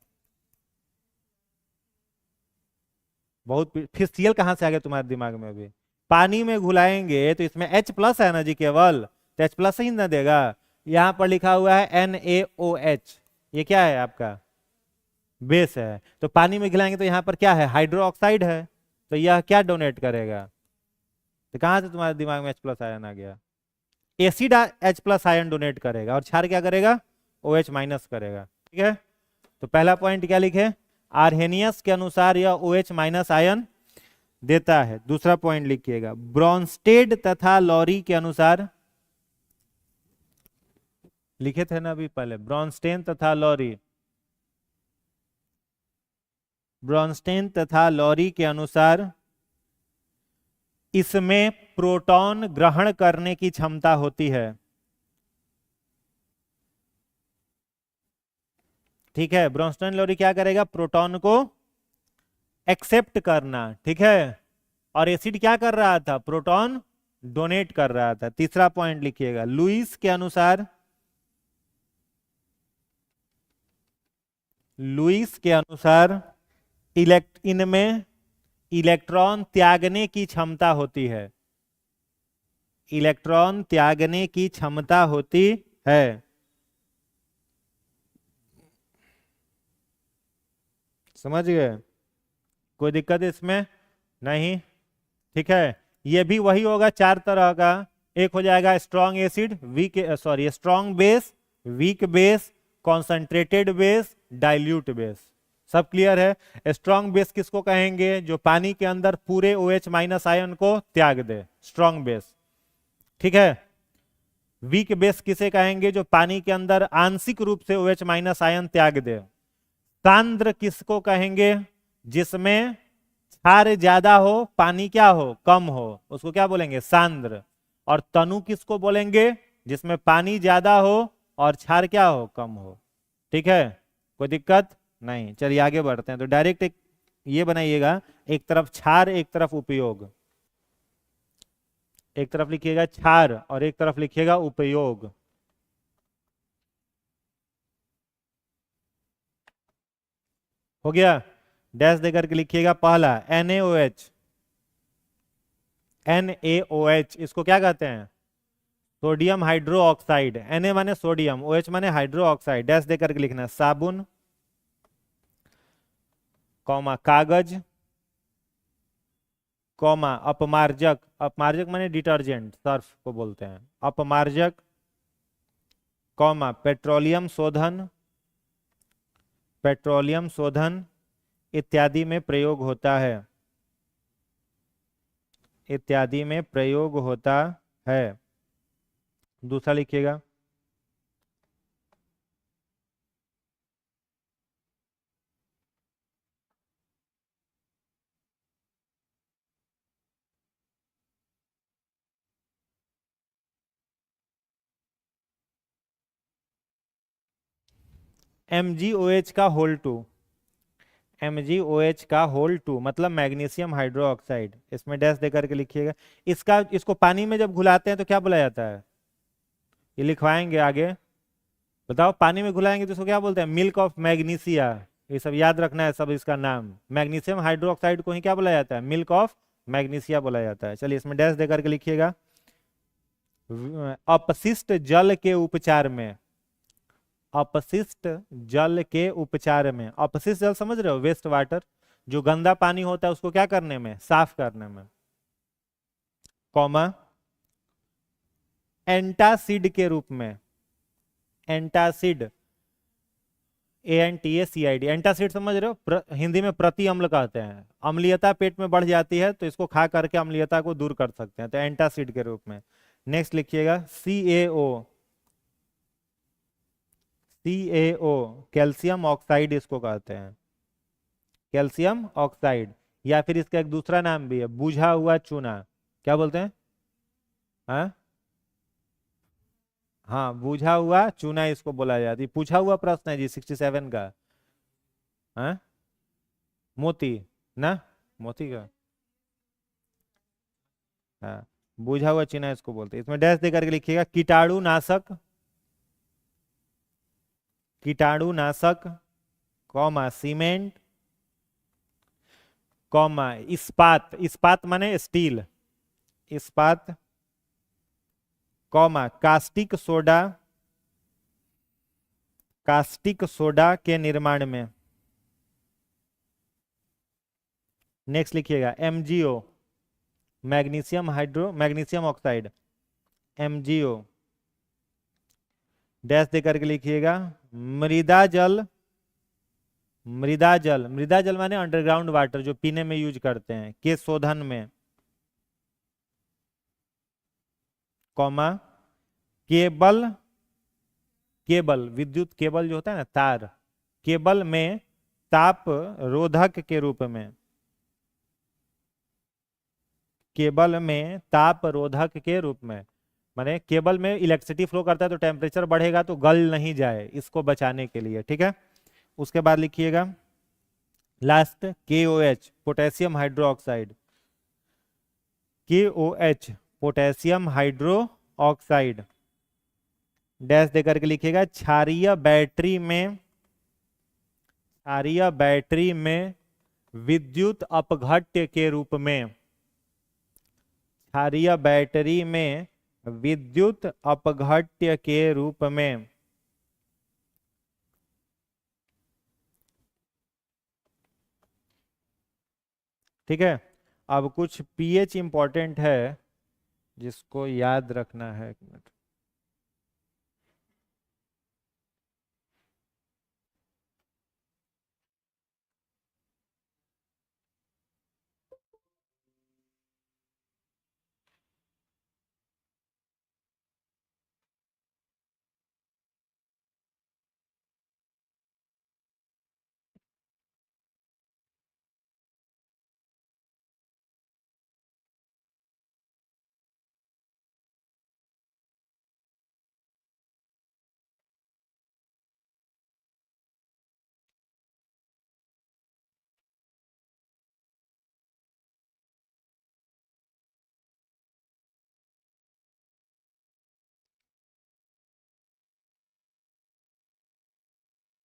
बहुत। फिर Cl कहां से आ गया तुम्हारे दिमाग में? अभी पानी में घुलाएंगे तो इसमें H प्लस है ना जी, केवल तो H प्लस ही ना देगा। यहां पर लिखा हुआ है NaOH, ये क्या है आपका? बेस है। तो पानी में घुलाएंगे तो यहाँ पर क्या है? हाइड्रो ऑक्साइड है। तो यह क्या डोनेट करेगा? तो कहां से तुम्हारे दिमाग में H प्लस आयन आ गया? Acid H plus ion donate करेगा और क्षार क्या करेगा? OH माइनस करेगा। ठीक है, तो पहला पॉइंट क्या लिखे? आर्हेनियस के अनुसार यह OH माइनस आयन देता है। दूसरा पॉइंट लिखिएगा ब्रॉन्स्टेड तथा लॉरी के अनुसार, लिखे थे ना अभी पहले, ब्रॉन्स्टेन तथा लॉरी, ब्रॉन्स्टेन तथा लॉरी के अनुसार इसमें प्रोटॉन ग्रहण करने की क्षमता होती है। ठीक है, ब्रॉन्स्टेन लॉरी क्या करेगा? प्रोटॉन को एक्सेप्ट करना। ठीक है, और एसिड क्या कर रहा था? प्रोटॉन डोनेट कर रहा था। तीसरा पॉइंट लिखिएगा लुईस के अनुसार, लुईस के अनुसार इनमें इलेक्ट्रॉन त्यागने की क्षमता होती है, इलेक्ट्रॉन त्यागने की क्षमता होती है। समझ गए? कोई दिक्कत इसमें नहीं? ठीक है, ये भी वही होगा 4 तरह का। एक हो जाएगा strong acid, weak sorry strong base, weak base, concentrated base, dilute base. सब क्लियर है? स्ट्रॉन्ग बेस किसको कहेंगे? जो पानी के अंदर पूरे OH माइनस आयन को त्याग दे, स्ट्रॉन्ग बेस। ठीक है। वीक बेस किसे कहेंगे? जो पानी के अंदर आंशिक रूप से OH माइनस आयन त्याग दे। सांद्र किसको कहेंगे? जिसमें क्षार ज्यादा हो, पानी क्या हो? कम हो, उसको क्या बोलेंगे? सांद्र। और तनु किसको बोलेंगे? जिसमें पानी ज्यादा हो और क्षार क्या हो? कम हो। ठीक है, कोई दिक्कत नहीं। चलिए आगे बढ़ते हैं। तो डायरेक्ट एक ये बनाइएगा, एक तरफ क्षार एक तरफ उपयोग। एक तरफ लिखिएगा क्षार और एक तरफ लिखिएगा उपयोग। हो गया? डैश देकर के लिखिएगा पहला NaOH। NaOH इसको क्या कहते हैं? Sodium hydro oxide. Na माने सोडियम, OH माने हाइड्रो ऑक्साइड। डैश देकर के लिखना है साबुन, कॉमा कागज, कॉमा अपमार्जक। अपमार्जक माने डिटर्जेंट, सर्फ को बोलते हैं अपमार्जक, कॉमा पेट्रोलियम शोधन, पेट्रोलियम शोधन इत्यादि में प्रयोग होता है, इत्यादि में प्रयोग होता है। दूसरा लिखिएगा MgOH का होल 2। MgOH का होल 2 मतलब मैग्नीशियम हाइड्रो ऑक्साइड। इसमें डैश देकर के लिखिएगा। इसको पानी में जब घुलाते हैं तो क्या बोला जाता है? ये लिखवाएंगे आगे। बताओ, पानी में घुलाएंगे तो इसको क्या बोलते हैं? Milk of magnesia. ये सब याद रखना है, सब इसका नाम। मैग्नीशियम हाइड्रोक्साइड को ही क्या बोला जाता है? मिल्क ऑफ मैग्नीशिया बोला जाता है। चलिए इसमें डैश देकर के लिखिएगा। अपशिष्ट जल के उपचार में, अपशिष्ट जल के उपचार में, अपशिष्ट जल समझ रहे हो? वेस्ट वाटर, जो गंदा पानी होता है उसको क्या करने में? साफ करने में, कॉमा एंटासिड के रूप में। एंटासिड, ANTACID, एंटासिड समझ रहे हो? हिंदी में प्रति अम्ल कहते हैं। अम्लीयता पेट में बढ़ जाती है तो इसको खा करके अम्लीयता को दूर कर सकते हैं, तो एंटासिड के रूप में। नेक्स्ट लिखिएगा CaO। CaO कैल्शियम ऑक्साइड इसको कहते हैं, कैल्शियम ऑक्साइड। या फिर इसका एक दूसरा नाम भी है, बुझा हुआ चूना। क्या बोलते हैं? हाँ हाँ, बुझा हुआ चूना इसको बोला जाता है। पूछा हुआ प्रश्न है जी 67 का। हाँ, मोती ना, मोती का। हाँ, बुझा हुआ चूना इसको बोलते हैं। इसमें डैश दे करके लिखिएगा कीटाणुनाशक, कीटाणुनाशक, कॉमा सीमेंट, कॉमा इस्पात। इस्पात माने स्टील, इस्पात, comma caustic soda, caustic soda के निर्माण में। नेक्स्ट लिखिएगा MgO, magnesium oxide, MgO। Dash दे करके लिखिएगा मृदा जल, मृदा जल, मृदा जल माने अंडरग्राउंड वाटर जो पीने में यूज करते हैं, के शोधन में, कॉमा केबल, केबल विद्युत केबल जो होता है ना, तार, केबल में ताप रोधक के रूप में, केबल में ताप रोधक के रूप में। माने केबल में इलेक्ट्रिसिटी फ्लो करता है तो टेम्परेचर बढ़ेगा तो गल नहीं जाए, इसको बचाने के लिए। ठीक है, उसके बाद लिखिएगा last KOH potassium hydro oxide, KOH potassium hydro oxide. Dash देकर के लिखिएगा क्षारीय बैटरी में, क्षारीय बैटरी में विद्युत अपघट्य के रूप में, क्षारीय बैटरी में विद्युत अपघट्य के रूप में। ठीक है, अब कुछ pH इंपॉर्टेंट है जिसको याद रखना है। एक मिनट।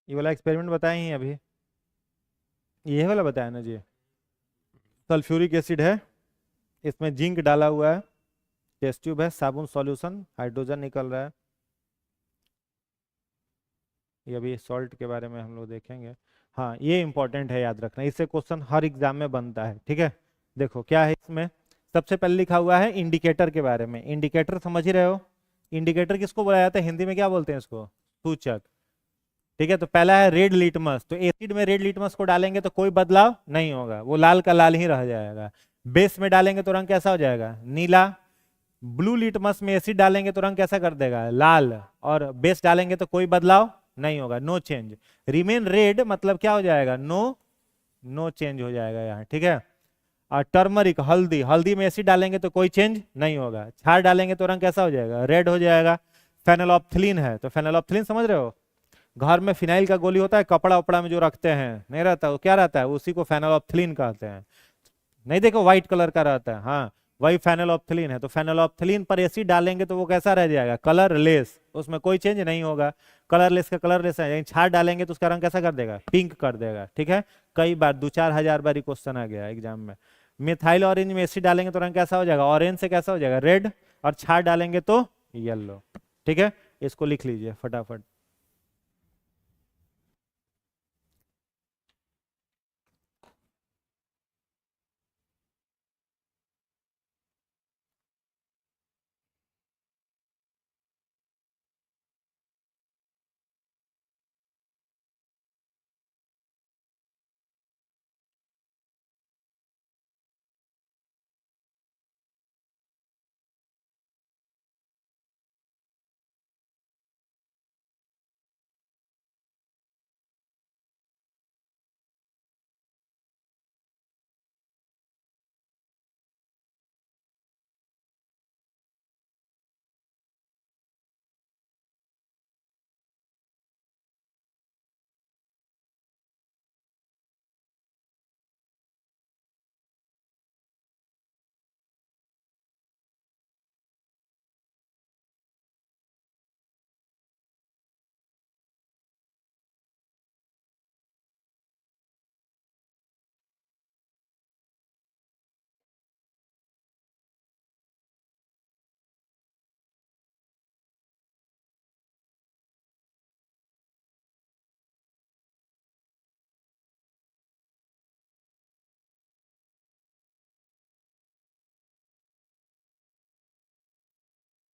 ये वाला एक्सपेरिमेंट बताए ही अभी, ये वाला बताया ना जी। सल्फ्यूरिक एसिड है, इसमें जिंक डाला हुआ है, टेस्ट ट्यूब है, साबुन सॉल्यूशन, हाइड्रोजन निकल रहा है। ये अभी सॉल्ट के बारे में हम लोग देखेंगे। हाँ ये इंपॉर्टेंट है, याद रखना, इससे क्वेश्चन हर एग्जाम में बनता है, ठीक है। देखो क्या है इसमें, सबसे पहले लिखा हुआ है इंडिकेटर के बारे में। इंडिकेटर समझ ही रहे हो, इंडिकेटर किसको बोला जाता है हिंदी में, क्या बोलते हैं इसको, सूचक, ठीक है। तो पहला है रेड लिटमस, तो एसिड में रेड लिटमस को डालेंगे तो कोई बदलाव नहीं होगा, वो लाल का लाल ही रह जाएगा। बेस में डालेंगे तो रंग कैसा हो जाएगा, नीला। ब्लू लिटमस में एसिड डालेंगे तो रंग कैसा कर देगा, लाल। और बेस डालेंगे तो कोई बदलाव नहीं होगा, नो चेंज। रिमेन रेड मतलब क्या हो जाएगा, नो, नो चेंज हो जाएगा यहाँ, ठीक है। और टर्मरिक, हल्दी, हल्दी में एसिड डालेंगे तो कोई चेंज नहीं होगा, क्षार डालेंगे तो रंग कैसा हो जाएगा, रेड हो जाएगा। फेनोल्फथलीन है, तो फेनोल्फथलीन समझ रहे हो, घर में फिनाइल का गोली होता है, कपड़ा उपड़ा में जो रखते हैं, नहीं रहता वो क्या रहता है, उसी को फेनोल्फथलीन कहते हैं। नहीं देखो व्हाइट कलर का रहता है, हाँ वही फेनोल्फथलीन है। तो फेनोल्फथलीन पर एसिड डालेंगे तो वो कैसा रह जाएगा, कलरलेस, उसमें कोई चेंज नहीं होगा। कलरलेस का कलरलेस है, क्षार डालेंगे तो उसका रंग कैसा कर देगा, पिंक कर देगा, ठीक है। कई बार 2-4 हजार बार क्वेश्चन आ गया एग्जाम में। मिथाइल ऑरेंज में एसिड डालेंगे तो रंग कैसा हो जाएगा, ऑरेंज से कैसा हो जाएगा, रेड। और क्षार डालेंगे तो येलो, ठीक है। इसको लिख लीजिए फटाफट।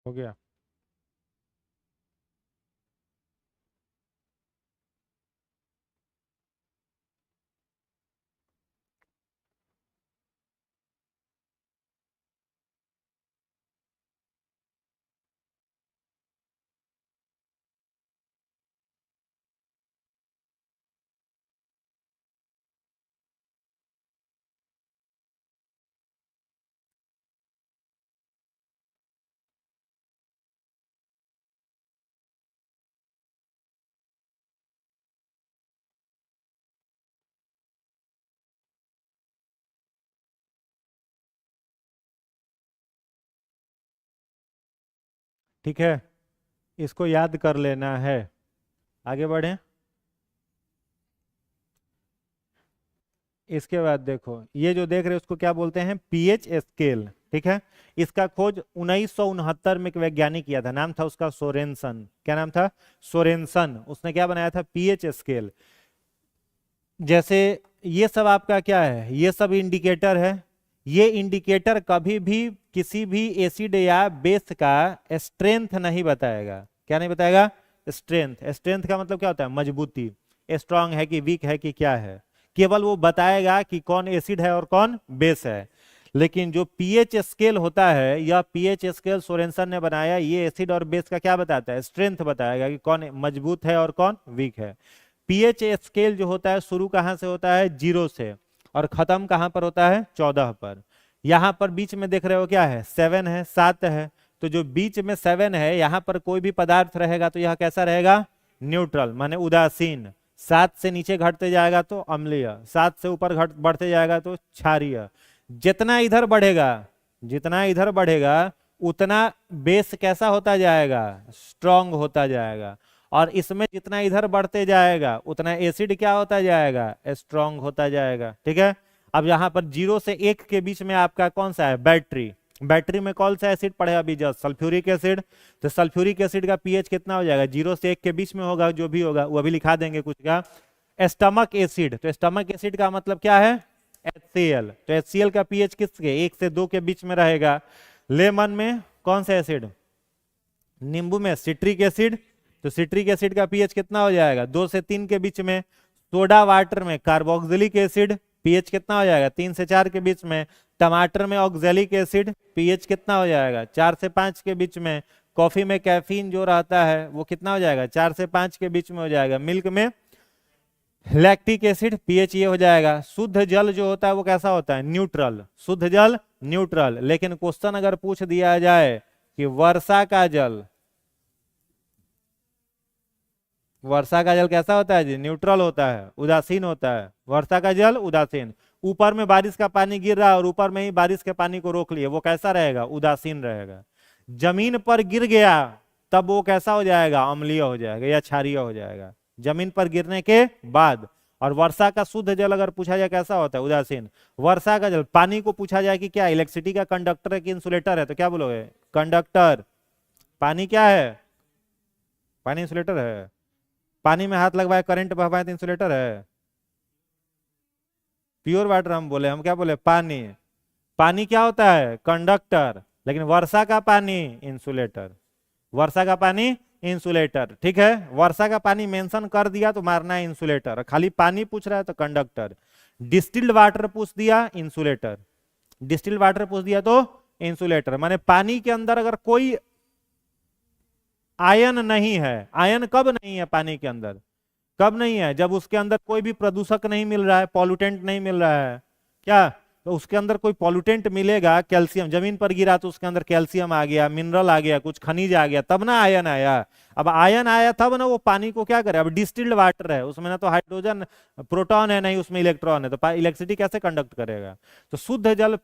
हो गया। ठीक है, इसको याद कर लेना है। आगे बढ़े। इसके बाद देखो, ये जो देख रहे हो उसको क्या बोलते हैं, पीएच स्केल, ठीक है। इसका खोज 1969 में एक वैज्ञानिक किया था, नाम था उसका सोरेनसन। क्या नाम था, सोरेनसन। उसने क्या बनाया था, पीएच स्केल। जैसे ये सब आपका क्या है, ये सब इंडिकेटर है। ये इंडिकेटर कभी भी किसी भी एसिड या बेस का स्ट्रेंथ नहीं बताएगा। क्या नहीं बताएगा, स्ट्रेंथ। स्ट्रेंथ का मतलब क्या होता है, मजबूती, स्ट्रांग है कि वीक है कि क्या है। केवल वो बताएगा कि कौन एसिड है और कौन बेस है। लेकिन जो पीएच स्केल होता है, या पीएच स्केल सोरेनसन ने बनाया, ये एसिड और बेस का क्या बताता है, स्ट्रेंथ बताएगा कि कौन मजबूत है और कौन वीक है। पीएच स्केल जो होता है शुरू कहां से होता है, 0 से, और खत्म कहां पर होता है, 14 पर। यहां पर बीच में देख रहे हो क्या है, 7 है, 7 है। तो जो बीच में 7 है, यहां पर कोई भी पदार्थ रहेगा तो यह कैसा रहेगा, न्यूट्रल, माने उदासीन। 7 से नीचे घटते जाएगा तो अम्लीय, 7 से ऊपर घट बढ़ते जाएगा तो क्षारीय। जितना इधर बढ़ेगा, जितना इधर बढ़ेगा, उतना बेस कैसा होता जाएगा, स्ट्रांग होता जाएगा। और इसमें जितना इधर बढ़ते जाएगा उतना एसिड क्या होता जाएगा, स्ट्रांग होता जाएगा। ठीक है, अब यहाँ पर 0 से 1 के बीच में आपका कौन सा है, बैटरी। बैटरी में कौन सा एसिड पड़ेगा अभी जस्ट, सल्फ्यूरिक एसिड। तो सल्फ्यूरिक एसिड का पीएच कितना हो जाएगा, 0 से 1 के बीच में होगा, जो भी होगा वो अभी लिखा देंगे कुछ का। स्टमक एसिड, तो स्टमक एसिड का मतलब क्या है, HCl। तो HCl का पीएच किसके, 1 से 2 के बीच में रहेगा। लेमन में कौन सा एसिड, नींबू में सिट्रिक एसिड। तो सिट्रिक एसिड का पीएच कितना हो जाएगा, 2 से 3 के बीच में। सोडा वाटर में कार्बोक्सिलिक एसिड, पीएच कितना हो जाएगा, 3 से 4 के बीच में। टमाटर में ऑक्जेलिक एसिड, पीएच कितना हो जाएगा, 4 से 5 के बीच में। कॉफी में कैफीन जो रहता है वो कितना हो जाएगा, 4 से 5 के बीच में हो जाएगा। मिल्क में लैक्टिक एसिड, पीएच ये हो जाएगा। शुद्ध जल जो होता है वो कैसा होता है, न्यूट्रल। शुद्ध जल न्यूट्रल। लेकिन क्वेश्चन अगर पूछ दिया जाए कि वर्षा का जल, वर्षा का जल कैसा होता है जी, न्यूट्रल होता है, उदासीन होता है। वर्षा का जल उदासीन। ऊपर में बारिश का पानी गिर रहा है और ऊपर में ही बारिश के पानी को रोक लिए, वो कैसा रहेगा, उदासीन रहेगा। जमीन पर गिर गया तब वो कैसा हो जाएगा, अम्लीय हो जाएगा या क्षारीय हो जाएगा, जमीन पर गिरने के बाद। और वर्षा का शुद्ध जल अगर पूछा जाए कैसा होता है, उदासीन। वर्षा का जल, पानी को पूछा जाए कि क्या इलेक्ट्रिसिटी का कंडक्टर है कि इंसुलेटर है, तो क्या बोलोगे, कंडक्टर। पानी क्या है, पानी इंसुलेटर है। पानी में हाथ लगवाए करंट बहवाए तो इंसुलेटर है। प्योर वाटर हम बोले, हम क्या बोले, पानी। पानी क्या होता है, कंडक्टर। लेकिन वर्षा का पानी इंसुलेटर, वर्षा का पानी इंसुलेटर। ठीक है, वर्षा का पानी मेंशन कर दिया तो मारना है इंसुलेटर, खाली पानी पूछ रहा है तो कंडक्टर। डिस्टिल्ड वाटर पूछ दिया, इंसुलेटर। डिस्टिल्ड वाटर पूछ दिया तो इंसुलेटर। माने पानी के अंदर अगर कोई आयन नहीं है, आयन कब नहीं है पानी के अंदर, कब नहीं है, जब उसके अंदर कोई भी प्रदूषक नहीं मिल रहा है, पॉल्यूटेंट नहीं मिल रहा है। क्या, तो उसके अंदर कोई पॉल्यूटेंट मिलेगा, कैल्शियम, जमीन पर गिरा तो उसके अंदर कैल्शियम आ गया, मिनरल आ गया, कुछ खनिज आ गया, तब ना आयन आया। अब आयन आया तब ना वो पानी को क्या करे, अब डिस्टिल्ड वाटर है, उसमें ना तो हाइड्रोजन प्रोटॉन है, नहीं उसमें इलेक्ट्रॉन है, तो इलेक्ट्रिसिटी कैसे कंडक्ट करेगा। तो शुद्ध जल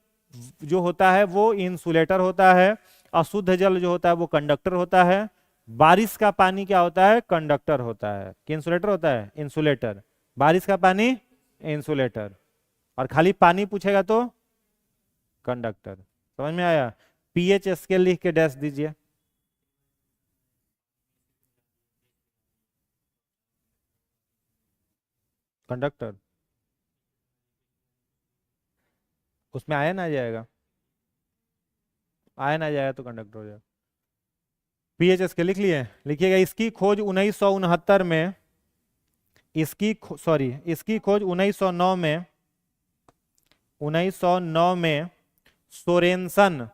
जो होता है वो इंसुलेटर होता है, अशुद्ध जल जो होता है वो कंडक्टर होता है। बारिश का पानी क्या होता है, कंडक्टर होता है कि इंसुलेटर होता है, इंसुलेटर। बारिश का पानी इंसुलेटर, और खाली पानी पूछेगा तो कंडक्टर। समझ में आया। पीएच स्केल लिख के डैश दीजिए। कंडक्टर, उसमें आयन आ जाएगा, आयन आ जाएगा तो कंडक्टर हो जाएगा। पीएच स्केल लिख लिए, लिखिएगा। इसकी खोज 1969 में, इसकी सॉरी इसकी खोज 1909 में, 1909 में सोरेनसन,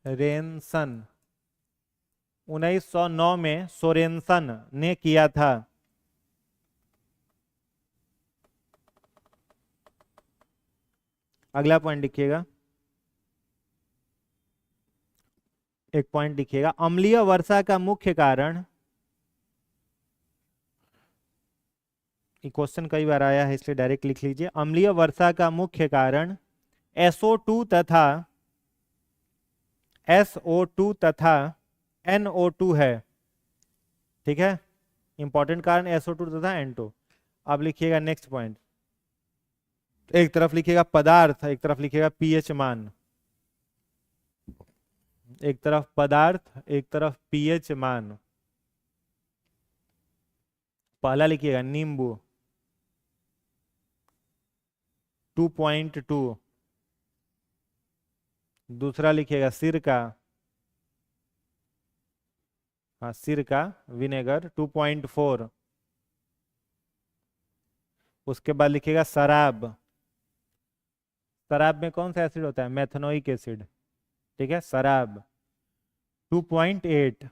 सोरेनसन 1909 में सोरेनसन ने किया था। अगला पॉइंट लिखिएगा, एक पॉइंट लिखिएगा। अम्लीय वर्षा का मुख्य कारण, क्वेश्चन कई बार आया है इसलिए डायरेक्ट लिख लीजिए। अम्लीय वर्षा का मुख्य कारण SO2 तथा SO2 तथा NO2 है। ठीक है, इंपॉर्टेंट कारण SO2 तथा N2। अब लिखिएगा नेक्स्ट पॉइंट, एक तरफ लिखिएगा पदार्थ, एक तरफ लिखिएगा पीएच मान। एक तरफ पदार्थ, एक तरफ पीएच मान। पहला लिखिएगा नींबू 2.2, दूसरा लिखिएगा सिरका, हाँ सिरका विनेगर 2.4, उसके बाद लिखिएगा शराब। शराब में कौन सा एसिड होता है, मेथनोइक एसिड। ठीक है, शराब 2.8,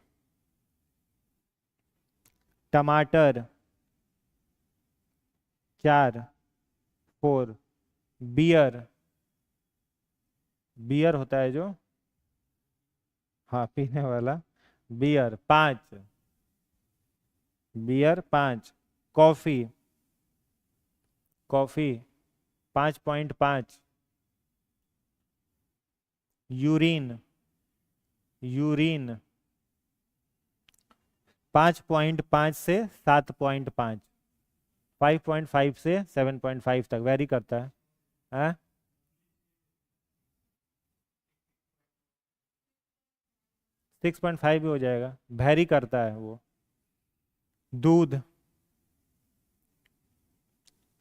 टमाटर 4, बियर, बियर होता है जो, हाँ पीने वाला, beer 5, beer 5। Coffee, coffee 5.5। Urine, urine 5.5 से 7.5, 5.5 से 7.5 तक वेरी करता है। हाँ 6.5 भी हो जाएगा, वेरी करता है वो। दूध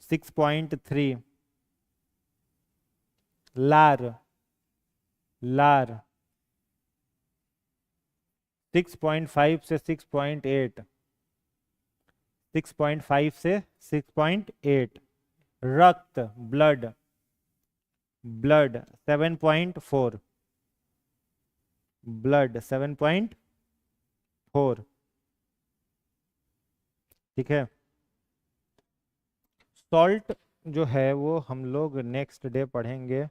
6.3, लार लार 6.5 से 6.8, 6.5 से 6.8। रक्त ब्लड ब्लड 7.4, ब्लड 7.4। ठीक है। सॉल्ट जो है वो हम लोग नेक्स्ट डे पढ़ेंगे।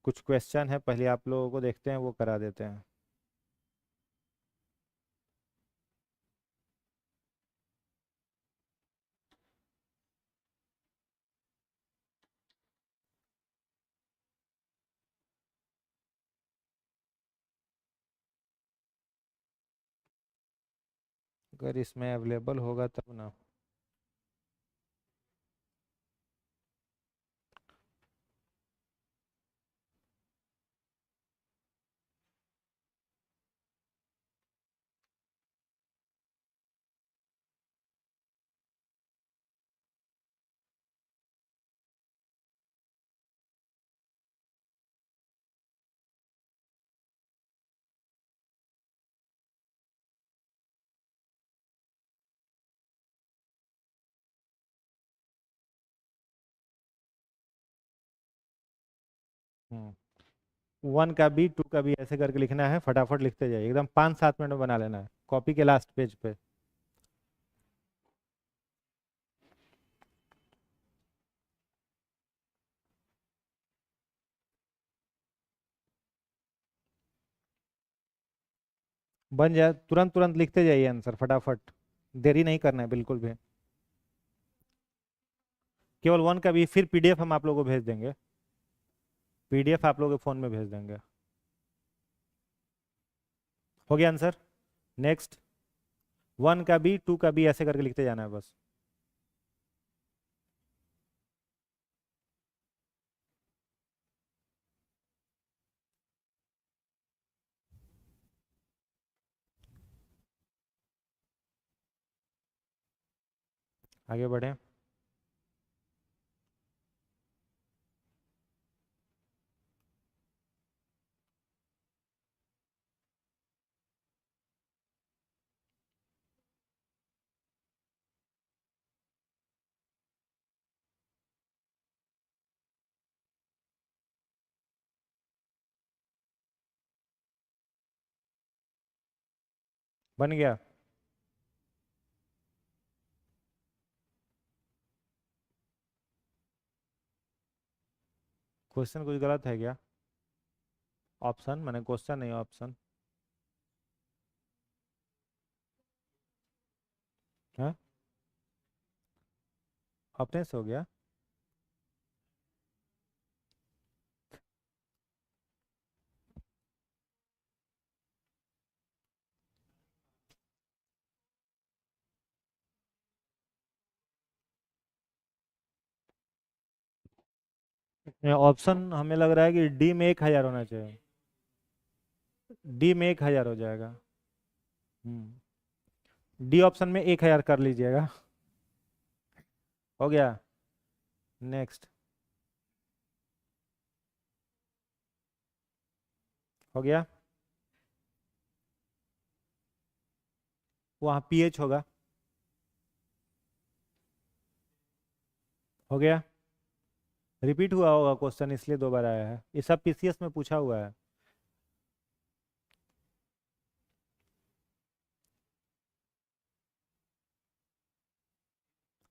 कुछ क्वेश्चन है, पहले आप लोगों को देखते हैं, वो करा देते हैं। अगर इसमें अवेलेबल होगा तब ना। वन का भी, टू का भी ऐसे करके लिखना है, फटाफट लिखते जाइए, एकदम 5-7 मिनट में बना लेना है, कॉपी के लास्ट पेज पे। बन जाए तुरंत तुरंत लिखते जाइए आंसर फटाफट, देरी नहीं करना है बिल्कुल भी। केवल वन का भी, फिर पीडीएफ हम आप लोगों को भेज देंगे, पीडीएफ आप लोगों के फोन में भेज देंगे। हो गया आंसर। नेक्स्ट, वन का भी, टू का भी ऐसे करके लिखते जाना है बस। आगे बढ़े। बन गया। क्वेश्चन कुछ गलत है क्या? ऑप्शन मैंने क्वेश्चन नहीं, ऑप्शन है, अपने से हो गया। ऑप्शन हमें लग रहा है कि डी में 1,000 होना चाहिए, डी में 1,000 हो जाएगा। डी ऑप्शन में 1,000 कर लीजिएगा। हो गया। नेक्स्ट, हो गया। वहाँ पीएच होगा। हो गया। रिपीट हुआ होगा क्वेश्चन, इसलिए 2 बार आया है, ये सब पीसीएस में पूछा हुआ है।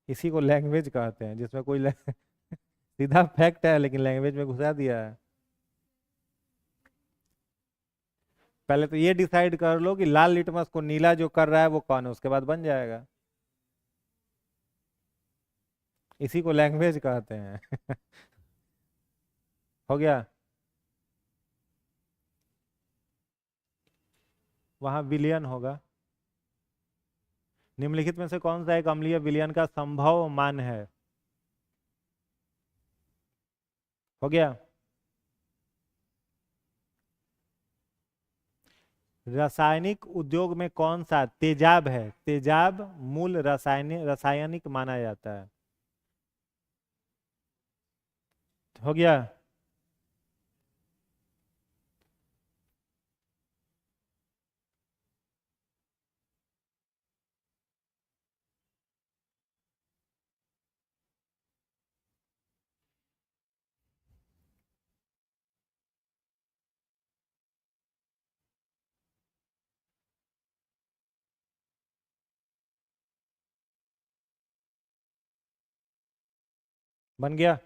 इसी को लैंग्वेज कहते हैं, जिसमें कोई सीधा फैक्ट है लेकिन लैंग्वेज में घुसा दिया है। पहले तो ये डिसाइड कर लो कि लाल लिटमस को नीला जो कर रहा है वो कौन है, उसके बाद बन जाएगा। इसी को लैंग्वेज कहते हैं। हो गया। वहां विलियन होगा। निम्नलिखित में से कौन सा एक अम्लीय विलयन का संभव मान है? हो गया। रासायनिक उद्योग में कौन सा तेजाब है? तेजाब मूल रासायनिक माना जाता है। हो गया। बन गया।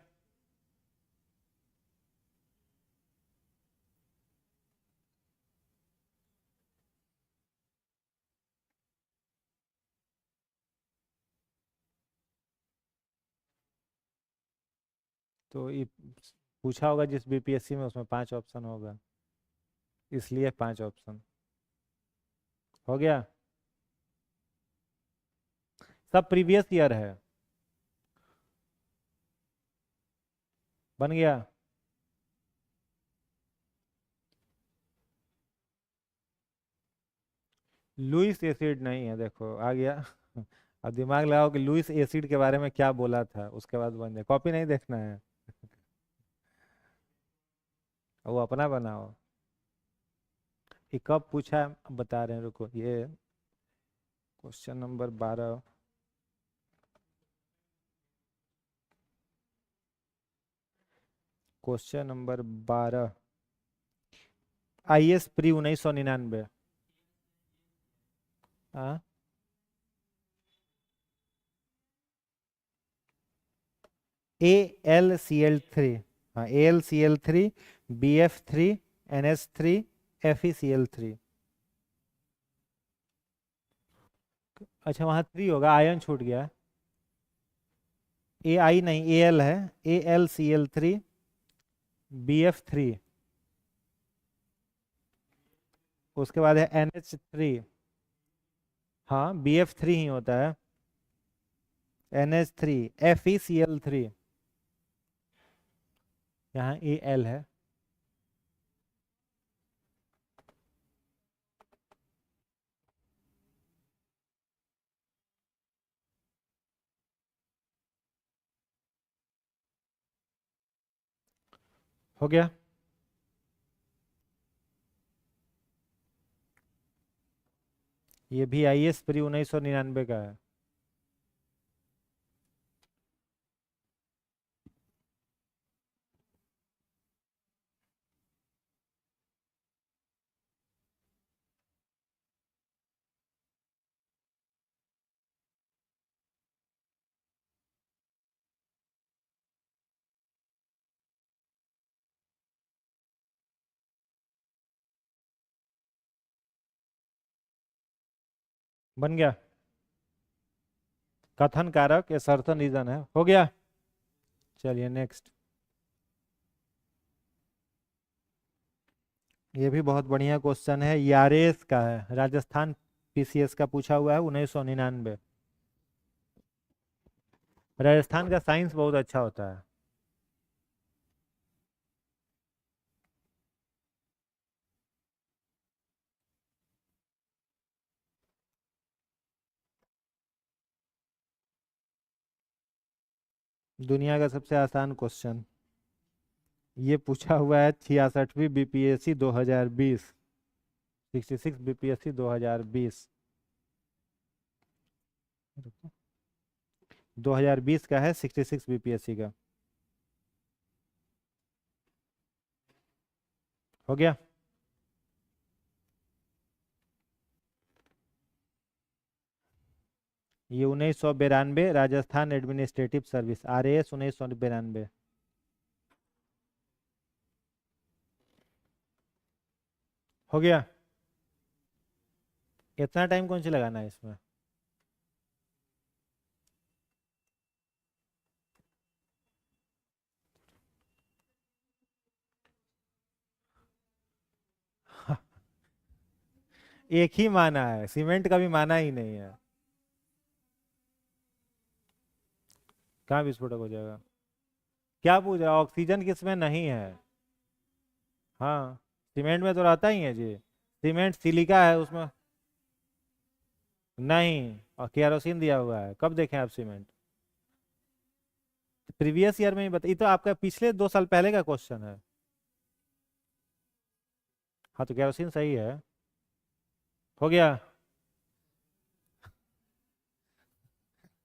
तो ये पूछा होगा जिस बीपीएससी में, उसमें 5 ऑप्शन होगा, इसलिए 5 ऑप्शन। हो गया। सब प्रीवियस ईयर है। बन गया। लुइस एसिड नहीं है, देखो आ गया। अब दिमाग लगाओ कि लुइस एसिड के बारे में क्या बोला था, उसके बाद बन जाए। कॉपी नहीं देखना है, वो अपना बनाओ। ये कब पूछा है बता रहे हैं, रुको। ये question number 12। Question number 12, IS pre 1999। हाँ, AlCl3। हाँ, AlCl3, BF3, NH3, FeCl3। अच्छा, वहाँ 3 होगा, आयन छूट गया। AI नहीं, Al है। AlCl3, BF3, उसके बाद है NH3। हाँ, BF3 ही होता है। NH3, FeCl3, यहाँ Al है। हो गया। ये भी IS प्री 1999 का है। बन गया। कथन कारक या सर्तन रीजन है। हो गया। चलिए नेक्स्ट। ये भी बहुत बढ़िया क्वेश्चन है, यारेस का है, राजस्थान PCS का पूछा हुआ है, 1999। राजस्थान का साइंस बहुत अच्छा होता है। दुनिया का सबसे आसान क्वेश्चन। ये पूछा हुआ है 66वीं BPSC 2020, 66 BPSC 2020। 2020 का है 66 BPSC का। हो गया। ये 1992, राजस्थान एडमिनिस्ट्रेटिव सर्विस, RAS 1992। हो गया। इतना टाइम कौन सी लगाना है इसमें? एक ही माना है, सीमेंट का भी माना ही नहीं है। कहाँ विस्फोटक हो जाएगा? क्या पूछ रहा है? ऑक्सीजन किसमें नहीं है? हाँ, सीमेंट में तो रहता ही है जी। सीमेंट सिलिका है उसमें। नहीं, और केरोसिन दिया हुआ है, कब देखें आप सीमेंट? प्रीवियस ईयर में ही बता, ये तो आपका पिछले 2 साल पहले का क्वेश्चन है। हाँ, तो केरोसिन सही है। हो गया।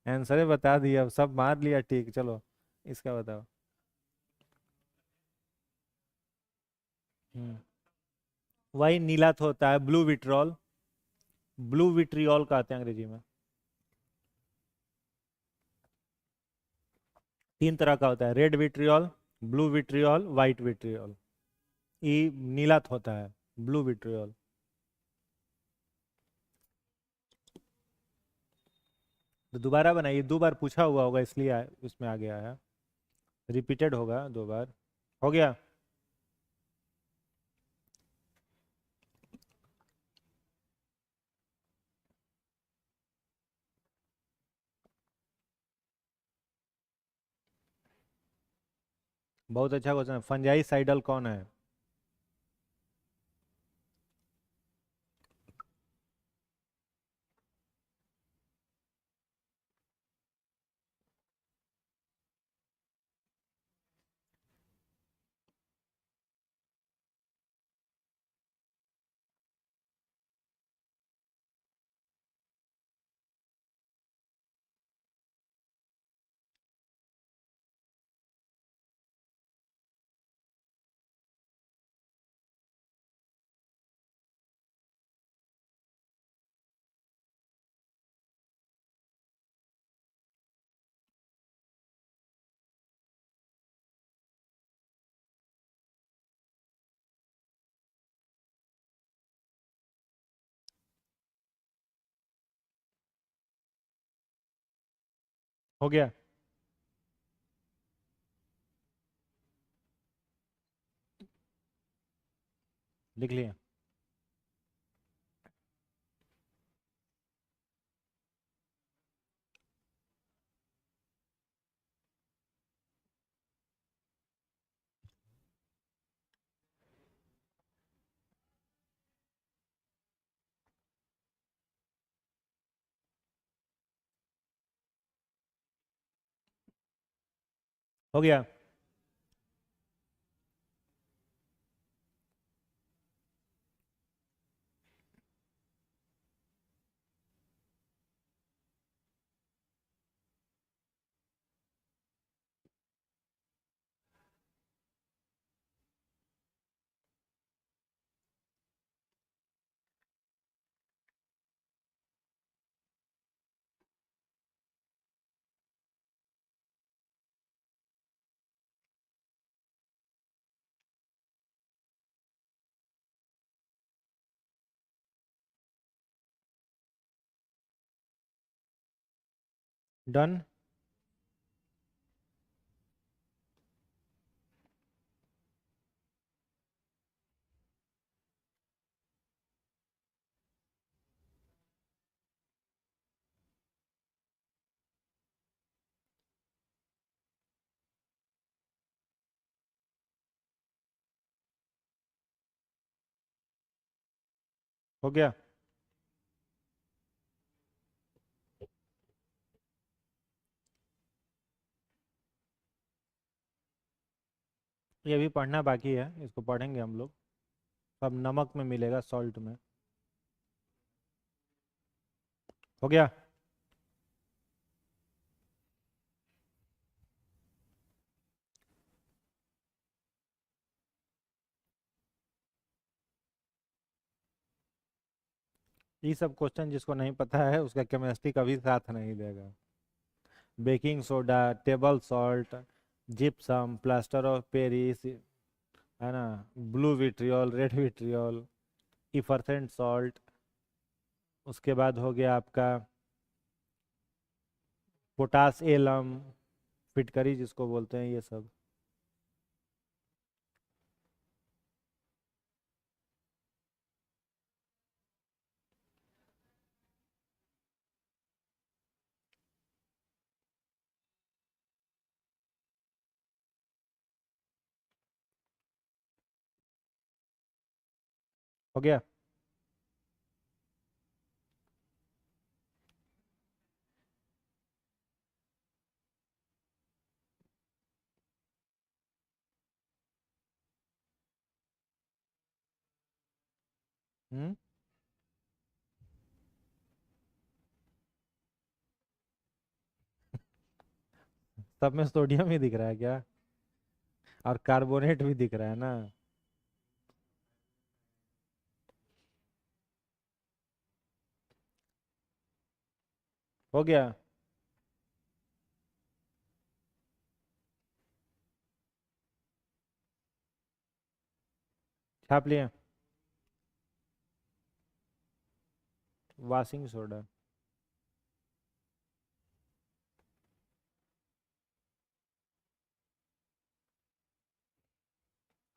आंसर बता दिया, अब सब मार लिया, ठीक, चलो इसका बताओ। हम्म, वही नीलाथ होता है, ब्लू विट्रॉल। ब्लू विट्रियोल कहते हैं अंग्रेजी में। 3 तरह का होता है, red vitriol, blue vitriol, white vitriol. ये नीलाथ होता है, ब्लू विट्रियोल। तो दोबारा बनाइए, 2 बार पूछा हुआ होगा इसलिए उसमें आ गया है। रिपीटेड होगा 2 बार। हो गया। बहुत अच्छा क्वेश्चन है, फंजाई साइडल कौन है? हो गया। लिख लिया। हो गया। डन। हो गया। ये भी पढ़ना बाकी है, इसको पढ़ेंगे हम लोग। सब नमक में मिलेगा, सॉल्ट में। हो गया। ये सब क्वेश्चन जिसको नहीं पता है उसका केमिस्ट्री कभी साथ नहीं देगा। Baking soda, table salt, gypsum, plaster of Paris, है ना, blue vitriol, red vitriol, effervescent salt. उसके बाद हो गया आपका पोटास एलम, फिटकरी जिसको बोलते हैं, ये सब। हो गया। हम्म। सब में सोडियम ही दिख रहा है क्या? और कार्बोनेट भी दिख रहा है ना। हो गया। छाप लिए। Washing soda.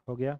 हो गया।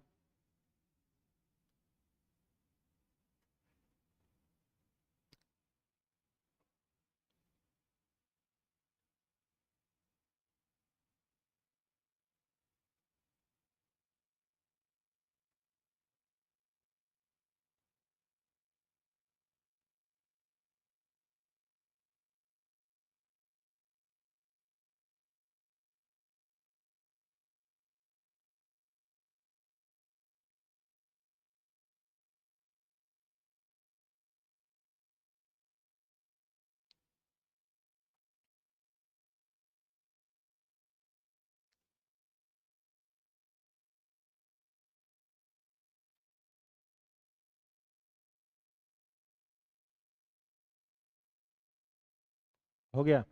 हो गया।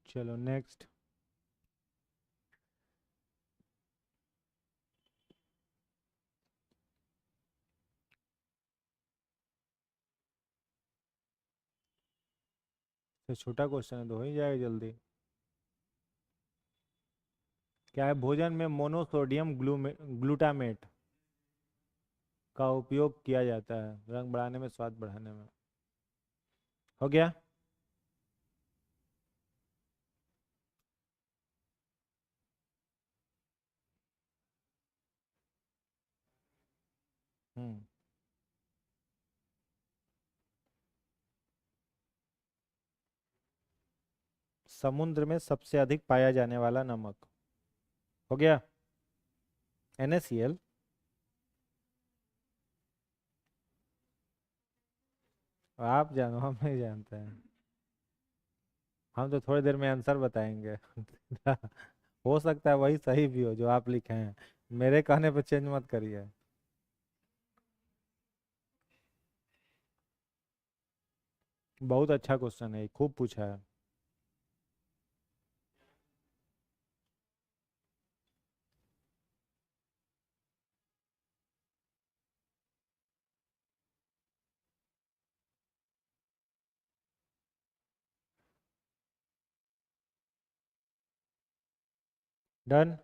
चलो नेक्स्ट। तो छोटा क्वेश्चन है तो हो ही जाएगा जल्दी। क्या है? भोजन में मोनोसोडियम ग्लूटामेट का उपयोग किया जाता है रंग बढ़ाने में, स्वाद बढ़ाने में। हो गया। हम्म। समुद्र में सबसे अधिक पाया जाने वाला नमक। हो गया। NaCl। आप जानो, हम नहीं जानते हैं। हम तो थोड़ी देर में आंसर बताएंगे। हो सकता है वही सही भी हो जो आप लिखे हैं। मेरे कहने पे चेंज मत करिए। बहुत अच्छा क्वेश्चन है, खूब पूछा है। डन।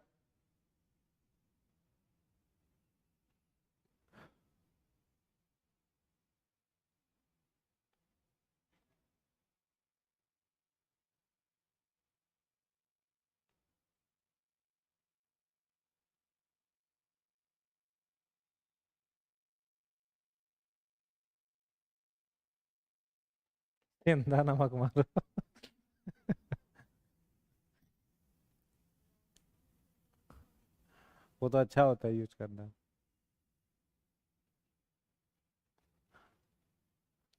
सेंधा नमक मारो। वो तो अच्छा होता है यूज करना।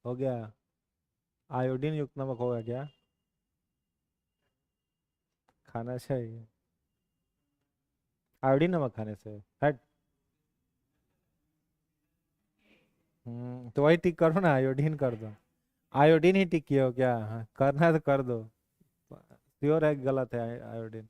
हो गया। आयोडीन युक्त नमक होगा क्या? खाना चाहिए। आयोडीन नमक खाने से हट। तो वही टिक करो ना, आयोडीन कर दो। आयोडीन ही टिक किया हो क्या? हाँ, करना है तो कर दो। श्योर है कि गलत है आयोडीन?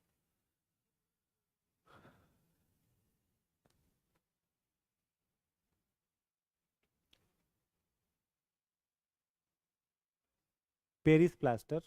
Paris plaster.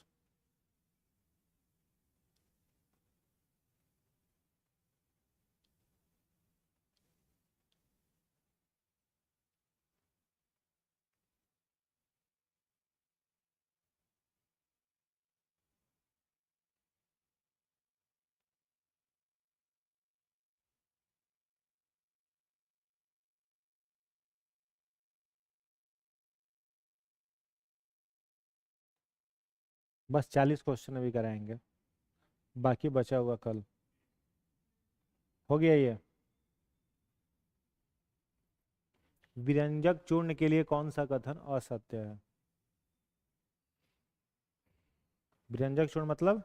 बस 40 क्वेश्चन अभी कराएंगे, बाकी बचा हुआ कल। हो गया ये। विरंजक चूर्ण के लिए कौन सा कथन असत्य है? विरंजक चूर्ण मतलब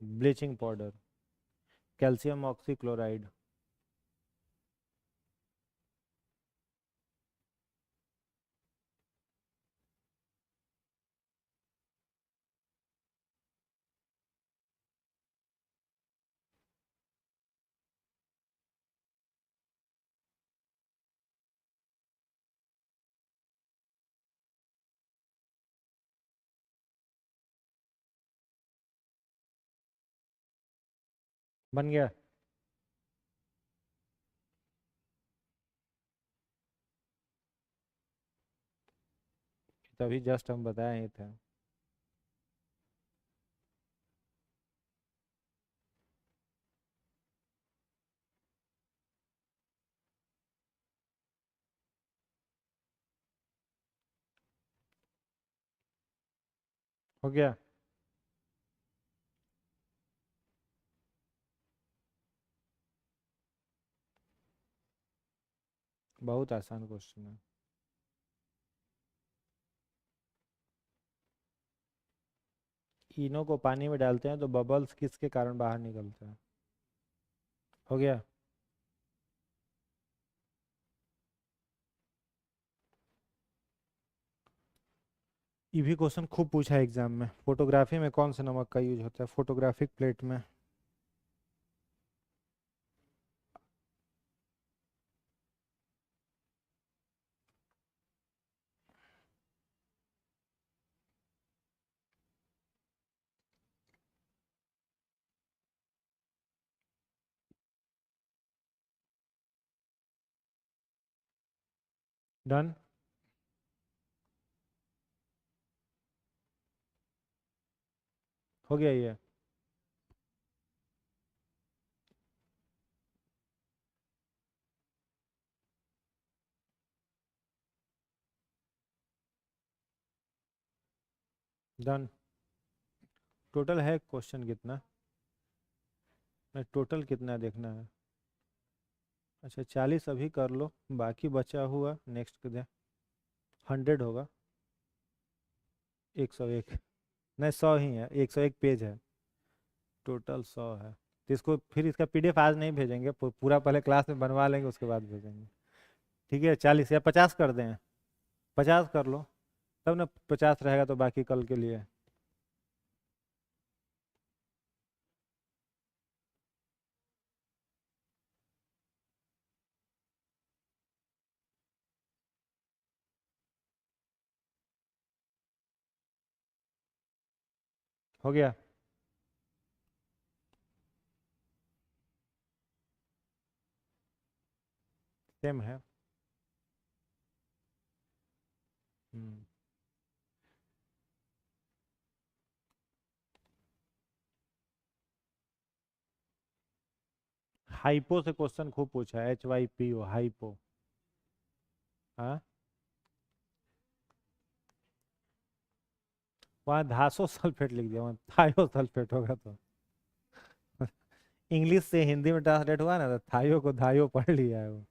ब्लीचिंग पाउडर, कैल्शियम ऑक्सीक्लोराइड। बन गया। तभी जस्ट हम बताए ही थे। हो गया। बहुत आसान क्वेश्चन है। इनो को पानी में डालते हैं तो बबल्स किसके कारण बाहर निकलते हैं? हो गया। ये भी क्वेश्चन खूब पूछा है एग्जाम में। फोटोग्राफी में कौन से नमक का यूज होता है फोटोग्राफिक प्लेट में? डन। हो गया ये। डन। टोटल है क्वेश्चन कितना? नहीं, टोटल कितना देखना है? अच्छा, 40 अभी कर लो, बाकी बचा हुआ नेक्स्ट दे। 100 होगा। 101। नहीं, 100 ही है, 101 पेज है। टोटल 100 है, तो इसको फिर इसका पीडीएफ आज नहीं भेजेंगे, पूरा पहले क्लास में बनवा लेंगे उसके बाद भेजेंगे। ठीक है, 40 या 50 कर दें? 50 कर लो, तब ना 50 रहेगा तो बाकी कल के लिए। हो गया। सेम है। हम्म। हाइपो से क्वेश्चन खूब पूछा है, HYPO, हाइपो। हाँ, वहाँ धासो सल्फेट लिख दिया, वहाँ थायो सल्फेट होगा तो। इंग्लिश से हिंदी में ट्रांसलेट हुआ ना, तो थायो को धायो पढ़ लिया है वो।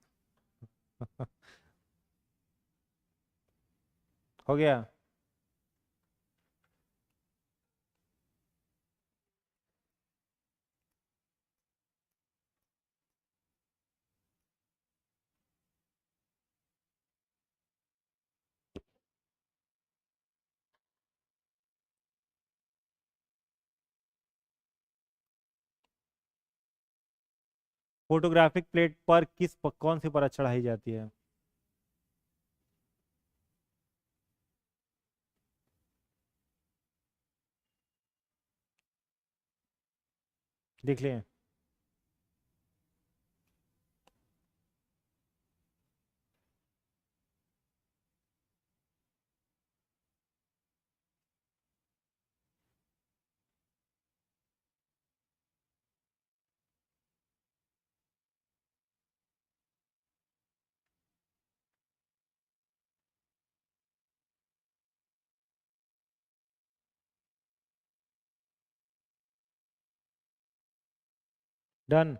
हो गया। फोटोग्राफिक प्लेट पर कौन सी परत चढ़ाई जाती है? लिख लिए? डन।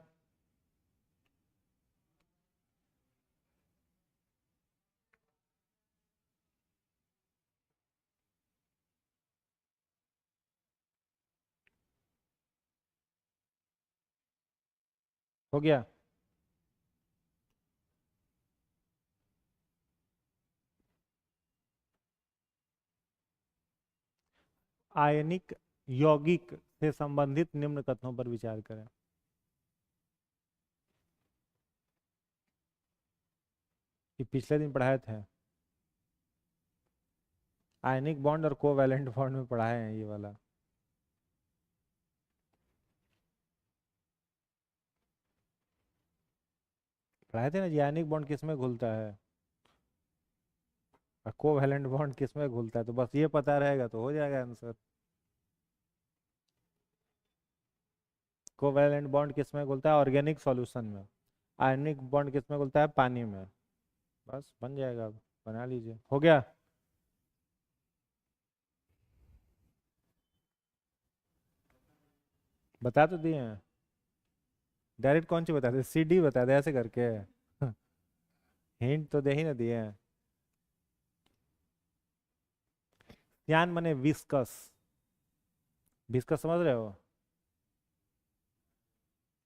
हो गया। आयनिक यौगिक से संबंधित निम्न कथनों पर विचार करें। ये पिछले दिन पढ़ाए थे, आयनिक बॉन्ड और कोवैलेंट बॉन्ड में पढ़ाए हैं ये वाला। पढ़ाए थे ना जी, आयनिक बॉन्ड किसमें घुलता है और कोवैलेंट बॉन्ड किसमें घुलता है, तो बस ये पता रहेगा तो हो जाएगा आंसर। कोवैलेंट बॉन्ड किसमें घुलता है? ऑर्गेनिक सॉल्यूशन में। आयनिक बॉन्ड किसमें घुलता है? पानी में। बस बन जाएगा, अब बना लीजिए। हो गया। बता तो दिए हैं। डायरेक्ट कौन सी बता दे? सी डी बता दे ऐसे करके। हिंट तो दे ही ना दिए हैं। यान मने विस्कस। विस्कस समझ रहे हो?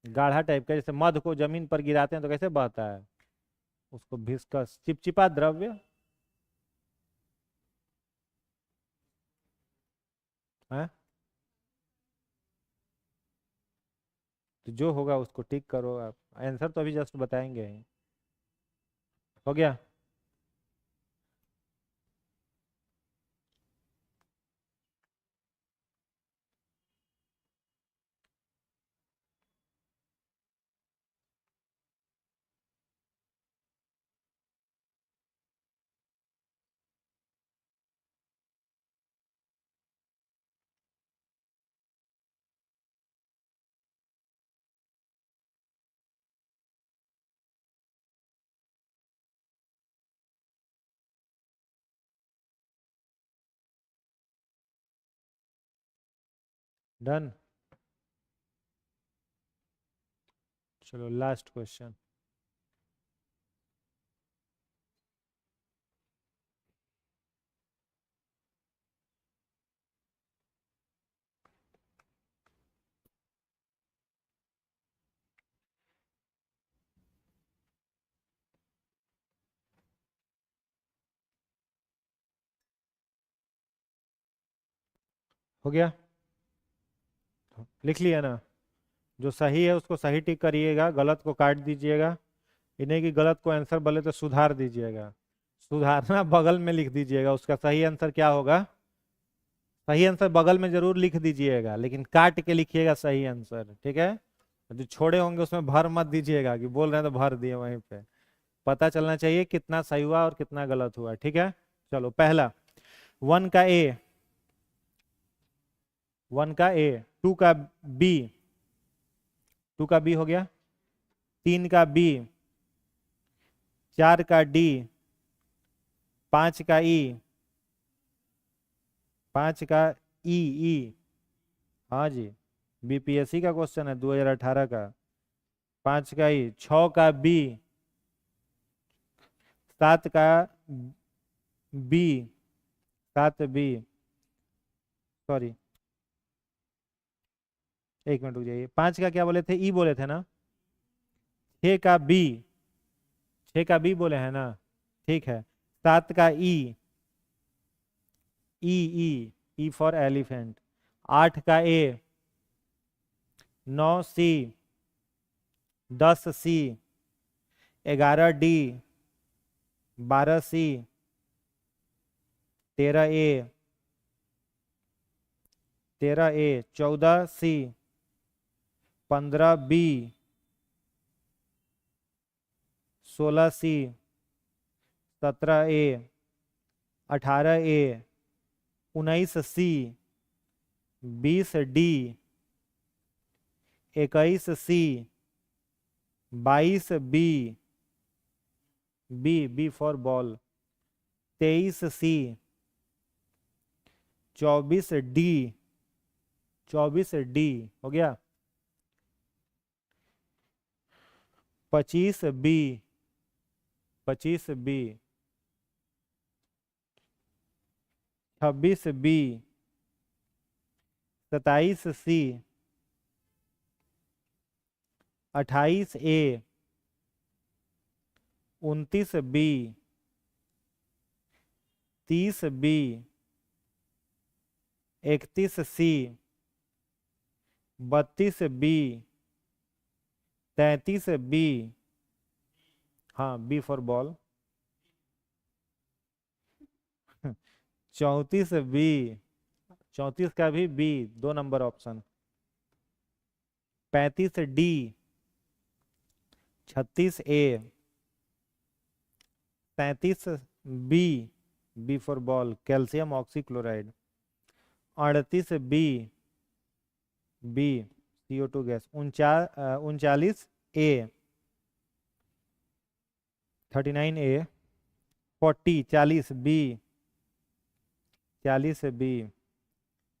गाढ़ा टाइप का, जैसे मध को जमीन पर गिराते हैं तो कैसे बहता है, उसको विस्कस, चिपचिपा द्रव्य है। तो जो होगा उसको टिक करो आप, आंसर तो अभी जस्ट बताएंगे ही। हो गया। डन। चलो लास्ट क्वेश्चन। हो गया, लिख लिया ना? जो सही है उसको सही टिक करिएगा, गलत को काट दीजिएगा। इन्हें की गलत को आंसर बोले तो सुधार दीजिएगा। सुधारना बगल में लिख दीजिएगा, उसका सही आंसर क्या होगा। सही आंसर बगल में जरूर लिख दीजिएगा, लेकिन काट के लिखिएगा सही आंसर, ठीक है? जो छोड़े होंगे उसमें भर मत दीजिएगा कि बोल रहे हैं तो भर दिए वहीं पे। पता चलना चाहिए कितना सही हुआ और कितना गलत हुआ, ठीक है? चलो पहला, 1 का ए, 1 का ए, 2 का बी, 2 का बी हो गया, 3 का बी, 4 का डी, 5 का ई, 5 का ई, ई, हाँ जी, बीपीएससी का क्वेश्चन है 2018 का। 5 का ई, 6 का बी, 7 का बी, 7 बी, सॉरी 1 मिनट रुक जाइए, 5 का क्या बोले थे? ई बोले थे ना? 6 का बी, 6 का बी बोले हैं ना? ठीक है। 7 का ई, ई, ई फॉर एलिफेंट। 8 का A, 9 C, 10 C, 11 D, 12 C, 13 A, 13 A, 14 C, 15 B, 16 C, 17 A, 18 A, 19 C, 20 D, 21 C, 22 B, B, B for ball, 23 C, 24 D, 24 D हो गया। 25B 26B 26B 27C 28A 29B 30B 31C 32B 33B, हाँ B for ball 34B 34 का भी B 2 number option 35D 36A 37B B for ball calcium oxychloride 38B B CO2 gas 39A 39A 40B 40B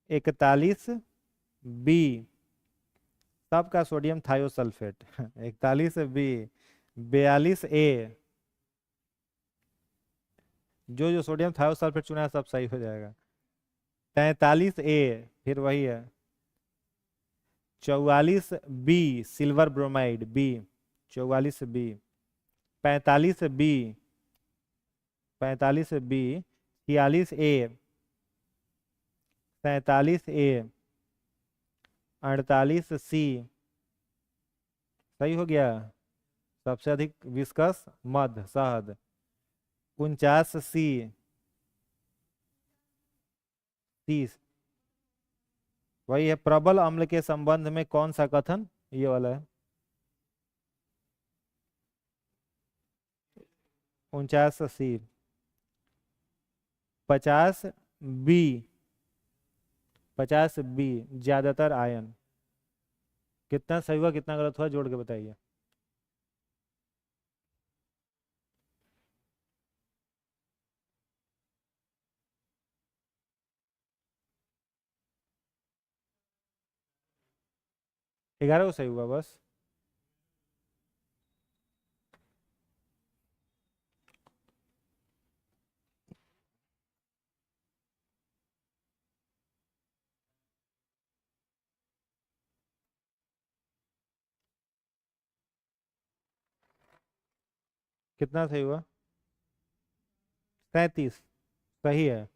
41B सबका sodium thiosulphate 41B 42A जो sodium thiosulphate चुना है सब सही हो जाएगा 43A फिर वही है 44B silver bromide B 44B 45B 45B 46A 47A 48C सही हो गया सबसे अधिक विस्कस मध शहद 49C 30 वही है प्रबल अम्ल के संबंध में कौन सा कथन ये वाला है 49C 50B ज्यादातर आयन कितना सही हुआ कितना गलत हुआ जोड़ के बताइए ग्यारह को सही हुआ बस कितना सही हुआ 37 सही है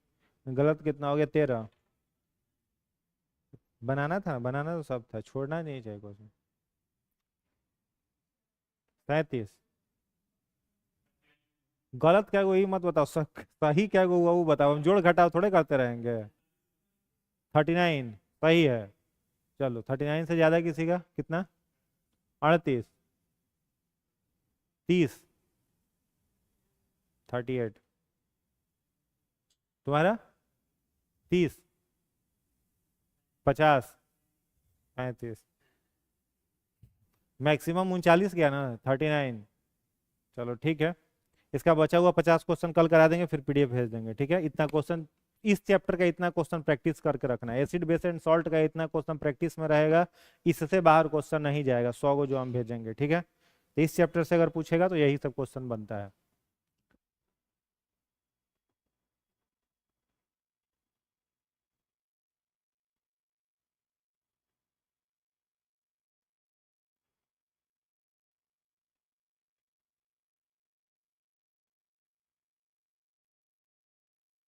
गलत कितना हो गया 13 बनाना था बनाना तो सब था छोड़ना नहीं चाहिए क्वेश्चन 37 गलत क्या वही मत बताओ सही क्या हुआ वो बताओ हम जोड़ घटाव थोड़े करते रहेंगे 39 सही है चलो 39 से ज्यादा किसी का कितना 38 30 38 तुम्हारा 30 50 35 मैक्सिमम 39 गया ना 39 चलो ठीक है इसका बचा हुआ 50 क्वेश्चन कल करा देंगे फिर पीडीएफ भेज देंगे ठीक है इतना क्वेश्चन इस चैप्टर का इतना क्वेश्चन प्रैक्टिस करके रखना है एसिड बेस एंड सॉल्ट का इतना क्वेश्चन प्रैक्टिस में रहेगा इससे बाहर क्वेश्चन नहीं जाएगा 100 को जो हम भेजेंगे ठीक है तो इस चैप्टर से अगर पूछेगा तो यही सब क्वेश्चन बनता है